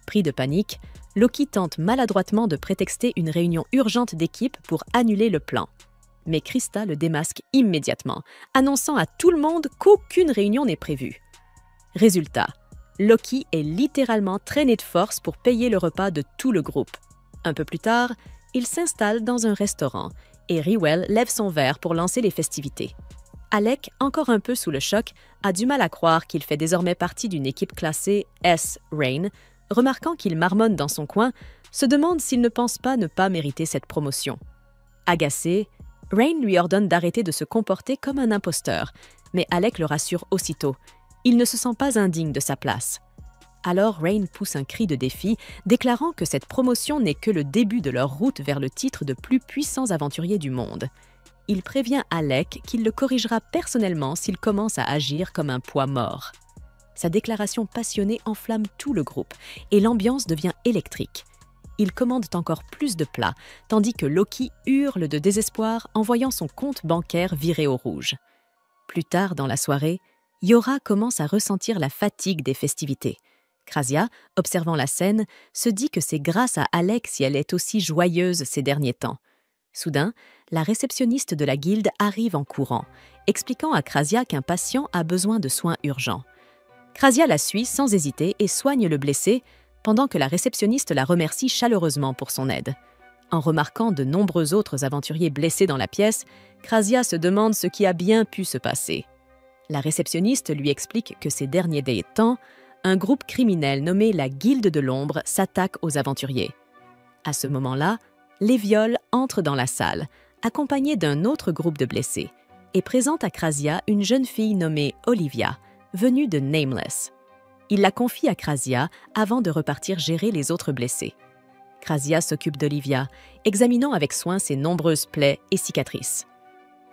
Pris de panique, Loki tente maladroitement de prétexter une réunion urgente d'équipe pour annuler le plan. Mais Krista le démasque immédiatement, annonçant à tout le monde qu'aucune réunion n'est prévue. Résultat, Loki est littéralement traîné de force pour payer le repas de tout le groupe. Un peu plus tard, il s'installe dans un restaurant et Rewell lève son verre pour lancer les festivités. Alec, encore un peu sous le choc, a du mal à croire qu'il fait désormais partie d'une équipe classée S-Rain, remarquant qu'il marmonne dans son coin, se demande s'il ne pense pas ne pas mériter cette promotion. Agacé, Rain lui ordonne d'arrêter de se comporter comme un imposteur, mais Alec le rassure aussitôt. Il ne se sent pas indigne de sa place. Alors Rain pousse un cri de défi, déclarant que cette promotion n'est que le début de leur route vers le titre de plus puissants aventuriers du monde. Il prévient Alec qu'il le corrigera personnellement s'il commence à agir comme un poids mort. Sa déclaration passionnée enflamme tout le groupe et l'ambiance devient électrique. Ils commandent encore plus de plats, tandis que Loki hurle de désespoir en voyant son compte bancaire virer au rouge. Plus tard dans la soirée, Yora commence à ressentir la fatigue des festivités. Krasia, observant la scène, se dit que c'est grâce à Alec si elle est aussi joyeuse ces derniers temps. Soudain, la réceptionniste de la guilde arrive en courant, expliquant à Krasia qu'un patient a besoin de soins urgents. Krasia la suit sans hésiter et soigne le blessé, pendant que la réceptionniste la remercie chaleureusement pour son aide. En remarquant de nombreux autres aventuriers blessés dans la pièce, Krasia se demande ce qui a bien pu se passer. La réceptionniste lui explique que ces derniers temps, un groupe criminel nommé la Guilde de l'Ombre s'attaque aux aventuriers. À ce moment-là, les Viols entrent dans la salle, accompagnés d'un autre groupe de blessés, et présentent à Krasia une jeune fille nommée Olivia, venue de Nameless. Il la confie à Krasia avant de repartir gérer les autres blessés. Krasia s'occupe d'Olivia, examinant avec soin ses nombreuses plaies et cicatrices.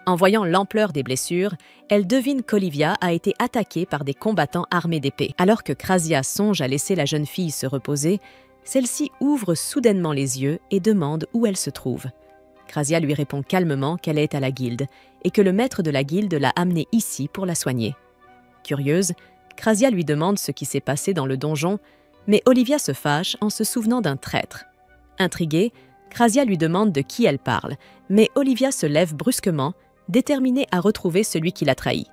En voyant l'ampleur des blessures, elle devine qu'Olivia a été attaquée par des combattants armés d'épées. Alors que Krasia songe à laisser la jeune fille se reposer, celle-ci ouvre soudainement les yeux et demande où elle se trouve. Krasia lui répond calmement qu'elle est à la guilde et que le maître de la guilde l'a amenée ici pour la soigner. Curieuse, Krasia lui demande ce qui s'est passé dans le donjon, mais Olivia se fâche en se souvenant d'un traître. Intriguée, Krasia lui demande de qui elle parle, mais Olivia se lève brusquement, déterminée à retrouver celui qui l'a trahie.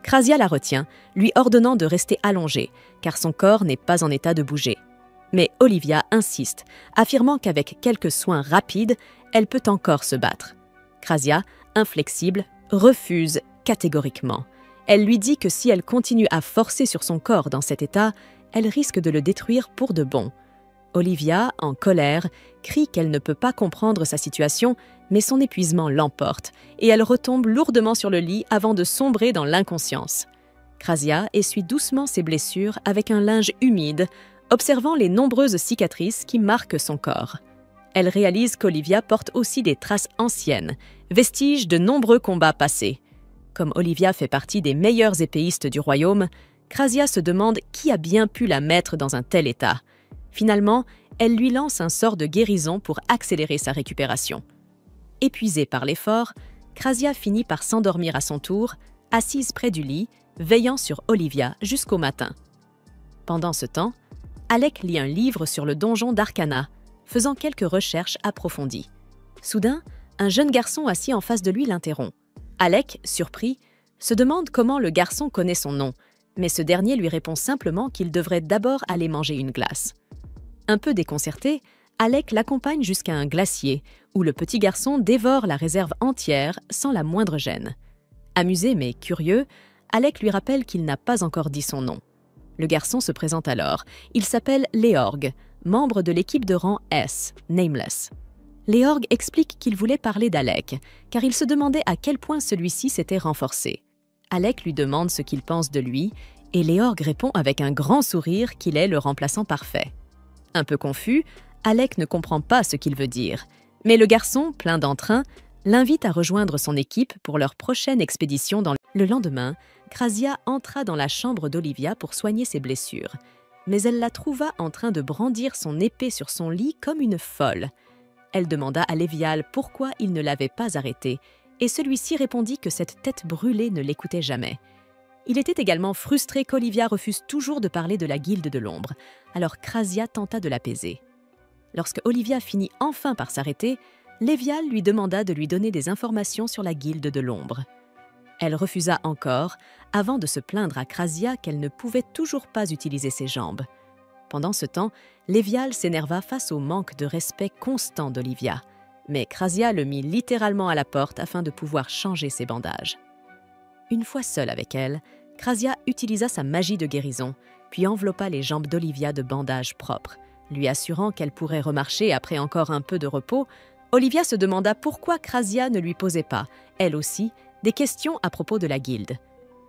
Krasia la retient, lui ordonnant de rester allongée, car son corps n'est pas en état de bouger. Mais Olivia insiste, affirmant qu'avec quelques soins rapides, elle peut encore se battre. Krasia, inflexible, refuse catégoriquement. Elle lui dit que si elle continue à forcer sur son corps dans cet état, elle risque de le détruire pour de bon. Olivia, en colère, crie qu'elle ne peut pas comprendre sa situation, mais son épuisement l'emporte, et elle retombe lourdement sur le lit avant de sombrer dans l'inconscience. Krasia essuie doucement ses blessures avec un linge humide, observant les nombreuses cicatrices qui marquent son corps. Elle réalise qu'Olivia porte aussi des traces anciennes, vestiges de nombreux combats passés. Comme Olivia fait partie des meilleurs épéistes du royaume, Krasia se demande qui a bien pu la mettre dans un tel état. Finalement, elle lui lance un sort de guérison pour accélérer sa récupération. Épuisée par l'effort, Krasia finit par s'endormir à son tour, assise près du lit, veillant sur Olivia jusqu'au matin. Pendant ce temps, Alec lit un livre sur le donjon d'Arcana, faisant quelques recherches approfondies. Soudain, un jeune garçon assis en face de lui l'interrompt. Alec, surpris, se demande comment le garçon connaît son nom, mais ce dernier lui répond simplement qu'il devrait d'abord aller manger une glace. Un peu déconcerté, Alec l'accompagne jusqu'à un glacier, où le petit garçon dévore la réserve entière sans la moindre gêne. Amusé mais curieux, Alec lui rappelle qu'il n'a pas encore dit son nom. Le garçon se présente alors. Il s'appelle Léorg, membre de l'équipe de rang S, Nameless. Léorg explique qu'il voulait parler d'Alec, car il se demandait à quel point celui-ci s'était renforcé. Alec lui demande ce qu'il pense de lui, et Léorg répond avec un grand sourire qu'il est le remplaçant parfait. Un peu confus, Alec ne comprend pas ce qu'il veut dire, mais le garçon, plein d'entrain, l'invite à rejoindre son équipe pour leur prochaine expédition. Le lendemain, Krasia entra dans la chambre d'Olivia pour soigner ses blessures, mais elle la trouva en train de brandir son épée sur son lit comme une folle. Elle demanda à Lévial pourquoi il ne l'avait pas arrêtée, et celui-ci répondit que cette tête brûlée ne l'écoutait jamais. Il était également frustré qu'Olivia refuse toujours de parler de la Guilde de l'Ombre, alors Krasia tenta de l'apaiser. Lorsque Olivia finit enfin par s'arrêter, Lévial lui demanda de lui donner des informations sur la Guilde de l'Ombre. Elle refusa encore, avant de se plaindre à Krasia qu'elle ne pouvait toujours pas utiliser ses jambes. Pendant ce temps, Lévial s'énerva face au manque de respect constant d'Olivia, mais Krasia le mit littéralement à la porte afin de pouvoir changer ses bandages. Une fois seule avec elle, Krasia utilisa sa magie de guérison, puis enveloppa les jambes d'Olivia de bandages propres. Lui assurant qu'elle pourrait remarcher après encore un peu de repos, Olivia se demanda pourquoi Krasia ne lui posait pas, elle aussi, des questions à propos de la guilde.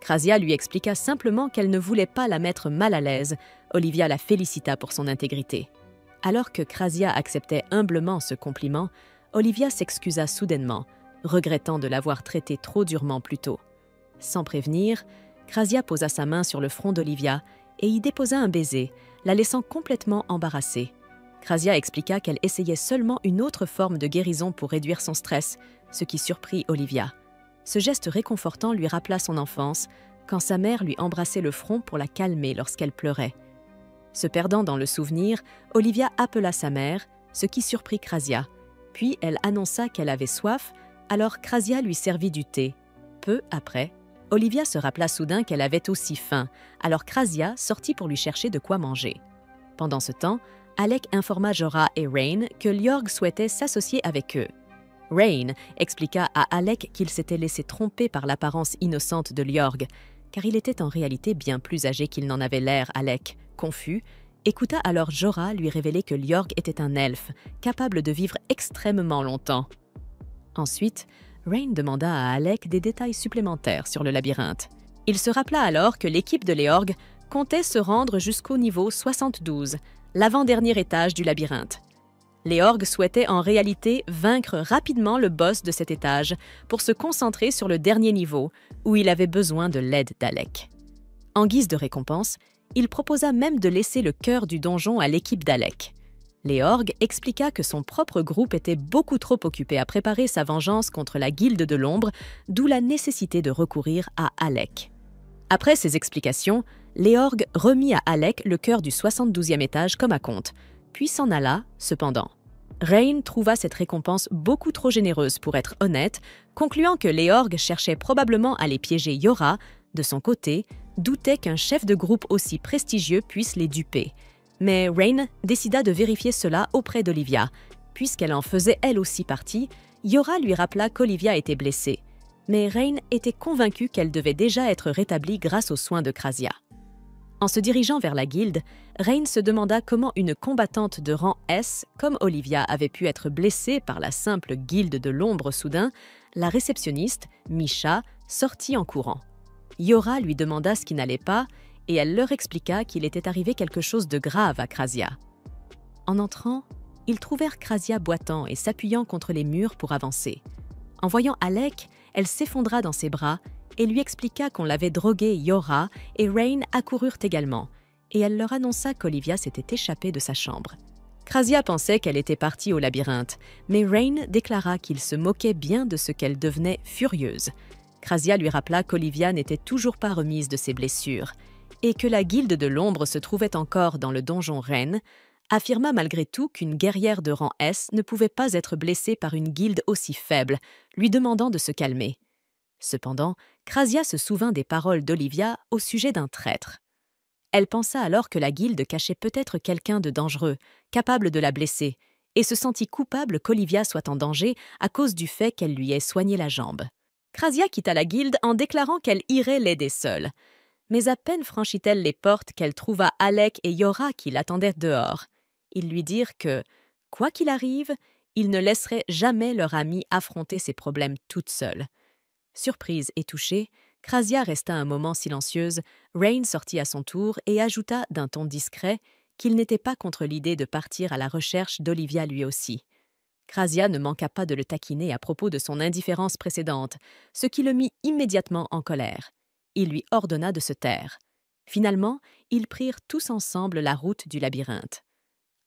Krasia lui expliqua simplement qu'elle ne voulait pas la mettre mal à l'aise. Olivia la félicita pour son intégrité. Alors que Krasia acceptait humblement ce compliment, Olivia s'excusa soudainement, regrettant de l'avoir traité trop durement plus tôt. Sans prévenir, Krasia posa sa main sur le front d'Olivia et y déposa un baiser, la laissant complètement embarrassée. Krasia expliqua qu'elle essayait seulement une autre forme de guérison pour réduire son stress, ce qui surprit Olivia. Ce geste réconfortant lui rappela son enfance, quand sa mère lui embrassait le front pour la calmer lorsqu'elle pleurait. Se perdant dans le souvenir, Olivia appela sa mère, ce qui surprit Krasia. Puis elle annonça qu'elle avait soif, alors Krasia lui servit du thé. Peu après, Olivia se rappela soudain qu'elle avait aussi faim, alors Krasia sortit pour lui chercher de quoi manger. Pendant ce temps, Alec informa Jorah et Rain que Liorg souhaitait s'associer avec eux. Rain expliqua à Alec qu'il s'était laissé tromper par l'apparence innocente de Liorg, car il était en réalité bien plus âgé qu'il n'en avait l'air. Alec, confus, écouta alors Jorah lui révéler que Liorg était un elfe, capable de vivre extrêmement longtemps. Ensuite, Rain demanda à Alec des détails supplémentaires sur le labyrinthe. Il se rappela alors que l'équipe de Léorg comptait se rendre jusqu'au niveau 72, l'avant-dernier étage du labyrinthe. Léorg souhaitait en réalité vaincre rapidement le boss de cet étage pour se concentrer sur le dernier niveau, où il avait besoin de l'aide d'Alec. En guise de récompense, il proposa même de laisser le cœur du donjon à l'équipe d'Alec. Léorg expliqua que son propre groupe était beaucoup trop occupé à préparer sa vengeance contre la Guilde de l'Ombre, d'où la nécessité de recourir à Alec. Après ces explications, Léorg remit à Alec le cœur du 72e étage comme acompte, puis s'en alla, cependant. Rain trouva cette récompense beaucoup trop généreuse pour être honnête, concluant que Léorg cherchait probablement à les piéger. Jorah, de son côté, doutait qu'un chef de groupe aussi prestigieux puisse les duper. Mais Rain décida de vérifier cela auprès d'Olivia. Puisqu'elle en faisait elle aussi partie, Jorah lui rappela qu'Olivia était blessée. Mais Rain était convaincue qu'elle devait déjà être rétablie grâce aux soins de Krasia. En se dirigeant vers la guilde, Rain se demanda comment une combattante de rang S, comme Olivia, avait pu être blessée par la simple Guilde de l'Ombre soudain. La réceptionniste, Misha, sortit en courant. Jorah lui demanda ce qui n'allait pas, et elle leur expliqua qu'il était arrivé quelque chose de grave à Krasia. En entrant, ils trouvèrent Krasia boitant et s'appuyant contre les murs pour avancer. En voyant Alec, elle s'effondra dans ses bras et lui expliqua qu'on l'avait droguée. Jorah et Rain accoururent également, et elle leur annonça qu'Olivia s'était échappée de sa chambre. Krasia pensait qu'elle était partie au labyrinthe, mais Rain déclara qu'il se moquait bien de ce qu'elle devenait furieuse. Krasia lui rappela qu'Olivia n'était toujours pas remise de ses blessures, et que la Guilde de l'Ombre se trouvait encore dans le donjon Reine, affirma malgré tout qu'une guerrière de rang S ne pouvait pas être blessée par une guilde aussi faible, lui demandant de se calmer. Cependant, Krasia se souvint des paroles d'Olivia au sujet d'un traître. Elle pensa alors que la guilde cachait peut-être quelqu'un de dangereux, capable de la blesser, et se sentit coupable qu'Olivia soit en danger à cause du fait qu'elle lui ait soigné la jambe. Krasia quitta la guilde en déclarant qu'elle irait l'aider seule. Mais à peine franchit-elle les portes qu'elle trouva Alec et Jorah qui l'attendaient dehors. Ils lui dirent que, quoi qu'il arrive, ils ne laisseraient jamais leur amie affronter ses problèmes toute seule. Surprise et touchée, Krasia resta un moment silencieuse. Rain sortit à son tour et ajouta d'un ton discret qu'il n'était pas contre l'idée de partir à la recherche d'Olivia lui aussi. Krasia ne manqua pas de le taquiner à propos de son indifférence précédente, ce qui le mit immédiatement en colère. Il lui ordonna de se taire. Finalement, ils prirent tous ensemble la route du labyrinthe.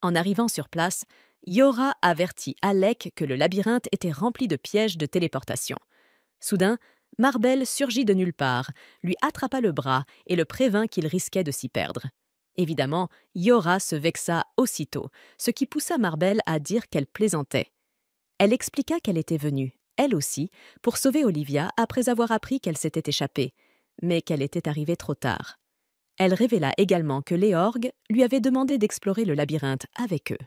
En arrivant sur place, Yora avertit Alec que le labyrinthe était rempli de pièges de téléportation. Soudain, Marbel surgit de nulle part, lui attrapa le bras et le prévint qu'il risquait de s'y perdre. Évidemment, Yora se vexa aussitôt, ce qui poussa Marbel à dire qu'elle plaisantait. Elle expliqua qu'elle était venue, elle aussi, pour sauver Olivia après avoir appris qu'elle s'était échappée, mais qu'elle était arrivée trop tard. Elle révéla également que Léorgue lui avait demandé d'explorer le labyrinthe avec eux.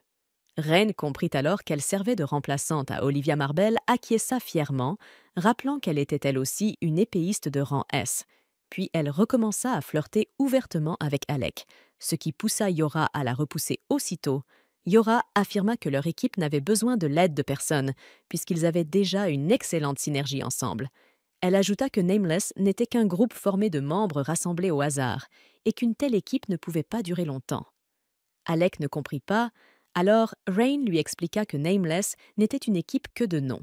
Rain comprit alors qu'elle servait de remplaçante à Olivia Marbel, acquiesça fièrement, rappelant qu'elle était elle aussi une épéiste de rang S. Puis elle recommença à flirter ouvertement avec Alec, ce qui poussa Yora à la repousser aussitôt. Yora affirma que leur équipe n'avait besoin de l'aide de personne, puisqu'ils avaient déjà une excellente synergie ensemble. Elle ajouta que Nameless n'était qu'un groupe formé de membres rassemblés au hasard, et qu'une telle équipe ne pouvait pas durer longtemps. Alec ne comprit pas, alors Rain lui expliqua que Nameless n'était une équipe que de nom.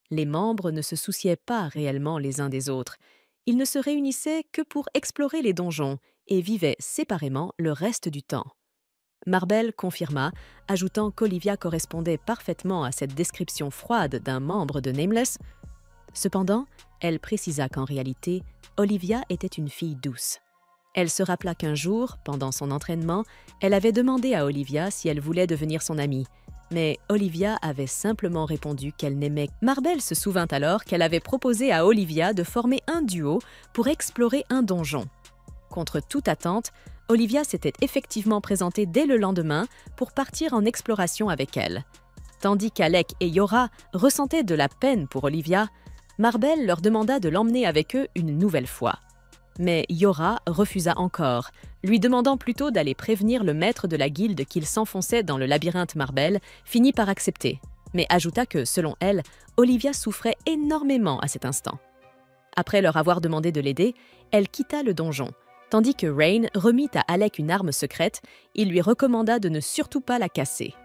Les membres ne se souciaient pas réellement les uns des autres. Ils ne se réunissaient que pour explorer les donjons et vivaient séparément le reste du temps. Marbel confirma, ajoutant qu'Olivia correspondait parfaitement à cette description froide d'un membre de Nameless. Cependant, elle précisa qu'en réalité, Olivia était une fille douce. Elle se rappela qu'un jour, pendant son entraînement, elle avait demandé à Olivia si elle voulait devenir son amie. Mais Olivia avait simplement répondu qu'elle n'aimait. Marbel se souvint alors qu'elle avait proposé à Olivia de former un duo pour explorer un donjon. Contre toute attente, Olivia s'était effectivement présentée dès le lendemain pour partir en exploration avec elle. Tandis qu'Alec et Yora ressentaient de la peine pour Olivia, Marbel leur demanda de l'emmener avec eux une nouvelle fois. Mais Yora refusa encore, lui demandant plutôt d'aller prévenir le maître de la guilde qu'il s'enfonçait dans le labyrinthe Marbel, finit par accepter, mais ajouta que, selon elle, Olivia souffrait énormément à cet instant. Après leur avoir demandé de l'aider, elle quitta le donjon, tandis que Rain remit à Alec une arme secrète, il lui recommanda de ne surtout pas la casser.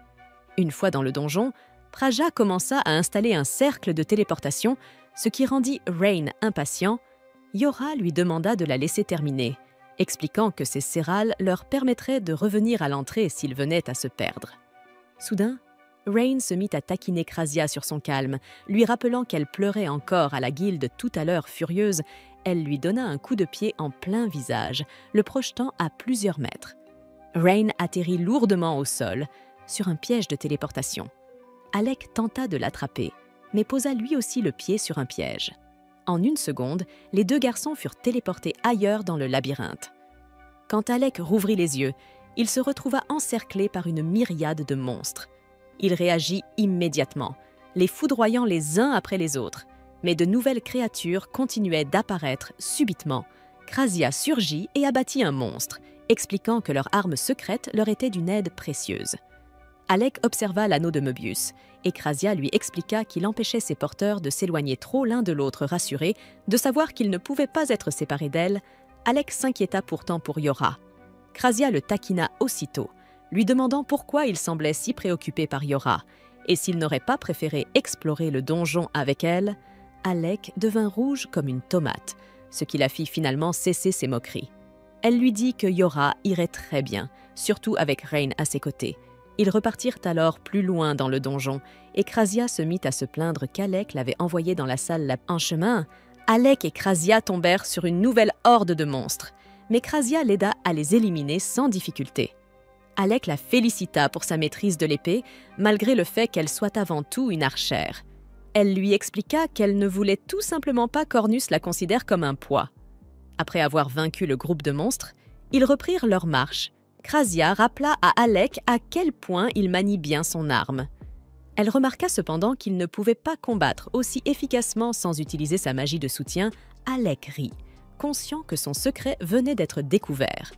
Une fois dans le donjon, Praja commença à installer un cercle de téléportation, ce qui rendit Rain impatient. Yora lui demanda de la laisser terminer, expliquant que ces sérales leur permettraient de revenir à l'entrée s'ils venaient à se perdre. Soudain, Rain se mit à taquiner Krasia sur son calme, lui rappelant qu'elle pleurait encore à la guilde tout à l'heure furieuse. Elle lui donna un coup de pied en plein visage, le projetant à plusieurs mètres. Rain atterrit lourdement au sol, sur un piège de téléportation. Alec tenta de l'attraper, mais posa lui aussi le pied sur un piège. En une seconde, les deux garçons furent téléportés ailleurs dans le labyrinthe. Quand Alec rouvrit les yeux, il se retrouva encerclé par une myriade de monstres. Il réagit immédiatement, les foudroyant les uns après les autres. Mais de nouvelles créatures continuaient d'apparaître subitement. Krasia surgit et abattit un monstre, expliquant que leur arme secrète leur était d'une aide précieuse. Alec observa l'anneau de Möbius, et Krasia lui expliqua qu'il empêchait ses porteurs de s'éloigner trop l'un de l'autre. Rassuré de savoir qu'ils ne pouvaient pas être séparés d'elle, Alec s'inquiéta pourtant pour Yora. Krasia le taquina aussitôt, lui demandant pourquoi il semblait si préoccupé par Yora, et s'il n'aurait pas préféré explorer le donjon avec elle. Alec devint rouge comme une tomate, ce qui la fit finalement cesser ses moqueries. Elle lui dit que Yora irait très bien, surtout avec Rain à ses côtés. Ils repartirent alors plus loin dans le donjon, et Krasia se mit à se plaindre qu'Alec l'avait envoyé dans la salle. En chemin, Alec et Krasia tombèrent sur une nouvelle horde de monstres, mais Krasia l'aida à les éliminer sans difficulté. Alec la félicita pour sa maîtrise de l'épée, malgré le fait qu'elle soit avant tout une archère. Elle lui expliqua qu'elle ne voulait tout simplement pas qu'Ornus la considère comme un poids. Après avoir vaincu le groupe de monstres, ils reprirent leur marche. Krasia rappela à Alec à quel point il manie bien son arme. Elle remarqua cependant qu'il ne pouvait pas combattre aussi efficacement sans utiliser sa magie de soutien. Alec rit, conscient que son secret venait d'être découvert.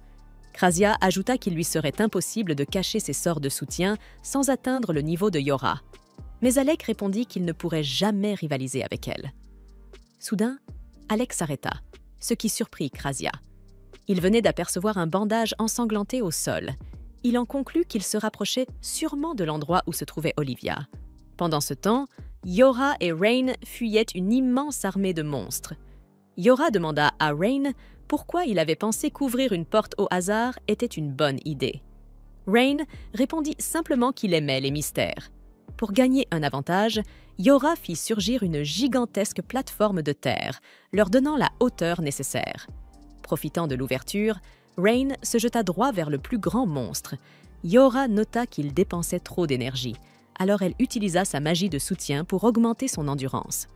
Krasia ajouta qu'il lui serait impossible de cacher ses sorts de soutien sans atteindre le niveau de Yora. Mais Alec répondit qu'il ne pourrait jamais rivaliser avec elle. Soudain, Alec s'arrêta, ce qui surprit Krasia. Il venait d'apercevoir un bandage ensanglanté au sol. il en conclut qu'il se rapprochait sûrement de l'endroit où se trouvait Olivia. Pendant ce temps, Yora et Rain fuyaient une immense armée de monstres. Yora demanda à Rain pourquoi il avait pensé qu'ouvrir une porte au hasard était une bonne idée. Rain répondit simplement qu'il aimait les mystères. Pour gagner un avantage, Yora fit surgir une gigantesque plateforme de terre, leur donnant la hauteur nécessaire. Profitant de l'ouverture, Rain se jeta droit vers le plus grand monstre. Yora nota qu'il dépensait trop d'énergie, alors elle utilisa sa magie de soutien pour augmenter son endurance.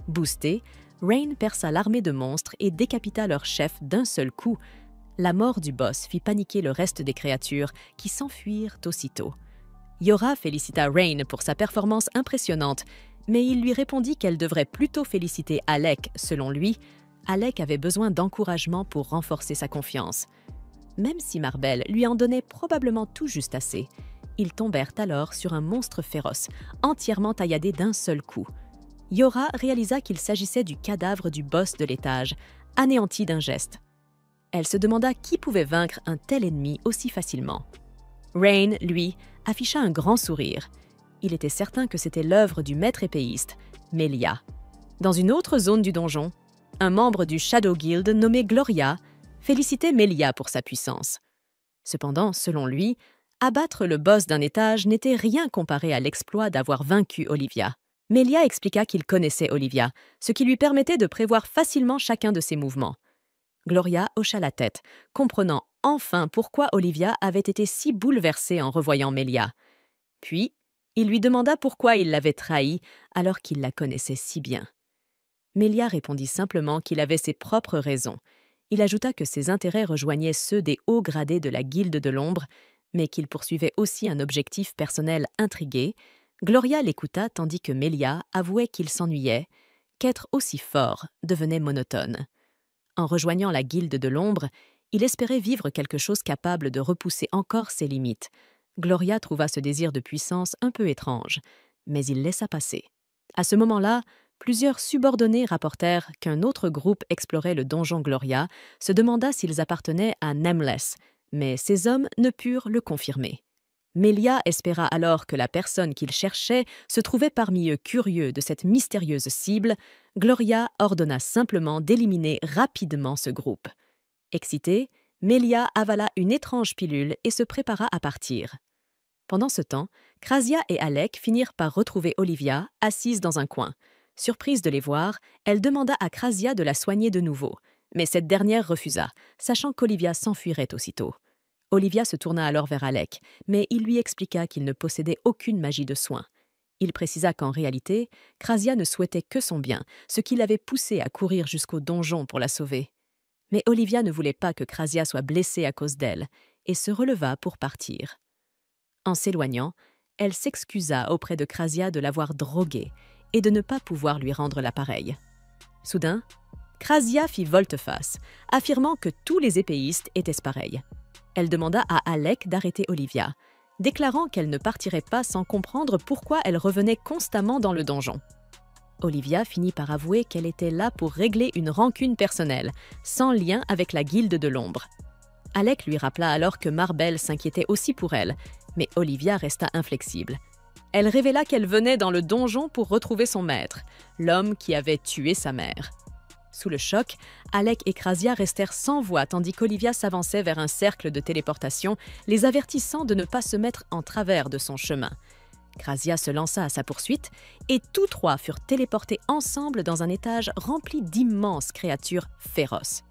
Boostée, Rain perça l'armée de monstres et décapita leur chef d'un seul coup. La mort du boss fit paniquer le reste des créatures qui s'enfuirent aussitôt. Yora félicita Rain pour sa performance impressionnante, mais il lui répondit qu'elle devrait plutôt féliciter Alec. Selon lui, Alec avait besoin d'encouragement pour renforcer sa confiance. Même si Marbel lui en donnait probablement tout juste assez, ils tombèrent alors sur un monstre féroce, entièrement tailladé d'un seul coup. Yora réalisa qu'il s'agissait du cadavre du boss de l'étage, anéanti d'un geste. Elle se demanda qui pouvait vaincre un tel ennemi aussi facilement. Rain, lui, afficha un grand sourire. Il était certain que c'était l'œuvre du maître épéiste, Melia. Dans une autre zone du donjon, un membre du Shadow Guild nommé Gloria félicitait Melia pour sa puissance. Cependant, selon lui, abattre le boss d'un étage n'était rien comparé à l'exploit d'avoir vaincu Olivia. Melia expliqua qu'il connaissait Olivia, ce qui lui permettait de prévoir facilement chacun de ses mouvements. Gloria hocha la tête, comprenant enfin pourquoi Olivia avait été si bouleversée en revoyant Melia. Puis, il lui demanda pourquoi il l'avait trahie alors qu'il la connaissait si bien. Melia répondit simplement qu'il avait ses propres raisons. Il ajouta que ses intérêts rejoignaient ceux des hauts gradés de la Guilde de l'Ombre, mais qu'il poursuivait aussi un objectif personnel intrigué. Gloria l'écouta tandis que Melia avouait qu'il s'ennuyait, qu'être aussi fort devenait monotone. En rejoignant la Guilde de l'Ombre, il espérait vivre quelque chose capable de repousser encore ses limites. Gloria trouva ce désir de puissance un peu étrange, mais il laissa passer. À ce moment-là, plusieurs subordonnés rapportèrent qu'un autre groupe explorait le donjon Gloria, se demanda s'ils appartenaient à Nameless, mais ces hommes ne purent le confirmer. Melia espéra alors que la personne qu'il cherchait se trouvait parmi eux. Curieux de cette mystérieuse cible, Gloria ordonna simplement d'éliminer rapidement ce groupe. Excitée, Melia avala une étrange pilule et se prépara à partir. Pendant ce temps, Krasia et Alec finirent par retrouver Olivia, assise dans un coin. Surprise de les voir, elle demanda à Krasia de la soigner de nouveau, mais cette dernière refusa, sachant qu'Olivia s'enfuirait aussitôt. Olivia se tourna alors vers Alec, mais il lui expliqua qu'il ne possédait aucune magie de soin. Il précisa qu'en réalité, Krasia ne souhaitait que son bien, ce qui l'avait poussée à courir jusqu'au donjon pour la sauver. Mais Olivia ne voulait pas que Krasia soit blessée à cause d'elle, et se releva pour partir. En s'éloignant, elle s'excusa auprès de Krasia de l'avoir droguée et de ne pas pouvoir lui rendre l'appareil. Soudain, Krasia fit volte-face, affirmant que tous les épéistes étaient pareils. Elle demanda à Alec d'arrêter Olivia, déclarant qu'elle ne partirait pas sans comprendre pourquoi elle revenait constamment dans le donjon. Olivia finit par avouer qu'elle était là pour régler une rancune personnelle, sans lien avec la Guilde de l'Ombre. Alec lui rappela alors que Marbel s'inquiétait aussi pour elle, mais Olivia resta inflexible. Elle révéla qu'elle venait dans le donjon pour retrouver son maître, l'homme qui avait tué sa mère. Sous le choc, Alec et Krasia restèrent sans voix tandis qu'Olivia s'avançait vers un cercle de téléportation, les avertissant de ne pas se mettre en travers de son chemin. Krasia se lança à sa poursuite et tous trois furent téléportés ensemble dans un étage rempli d'immenses créatures féroces.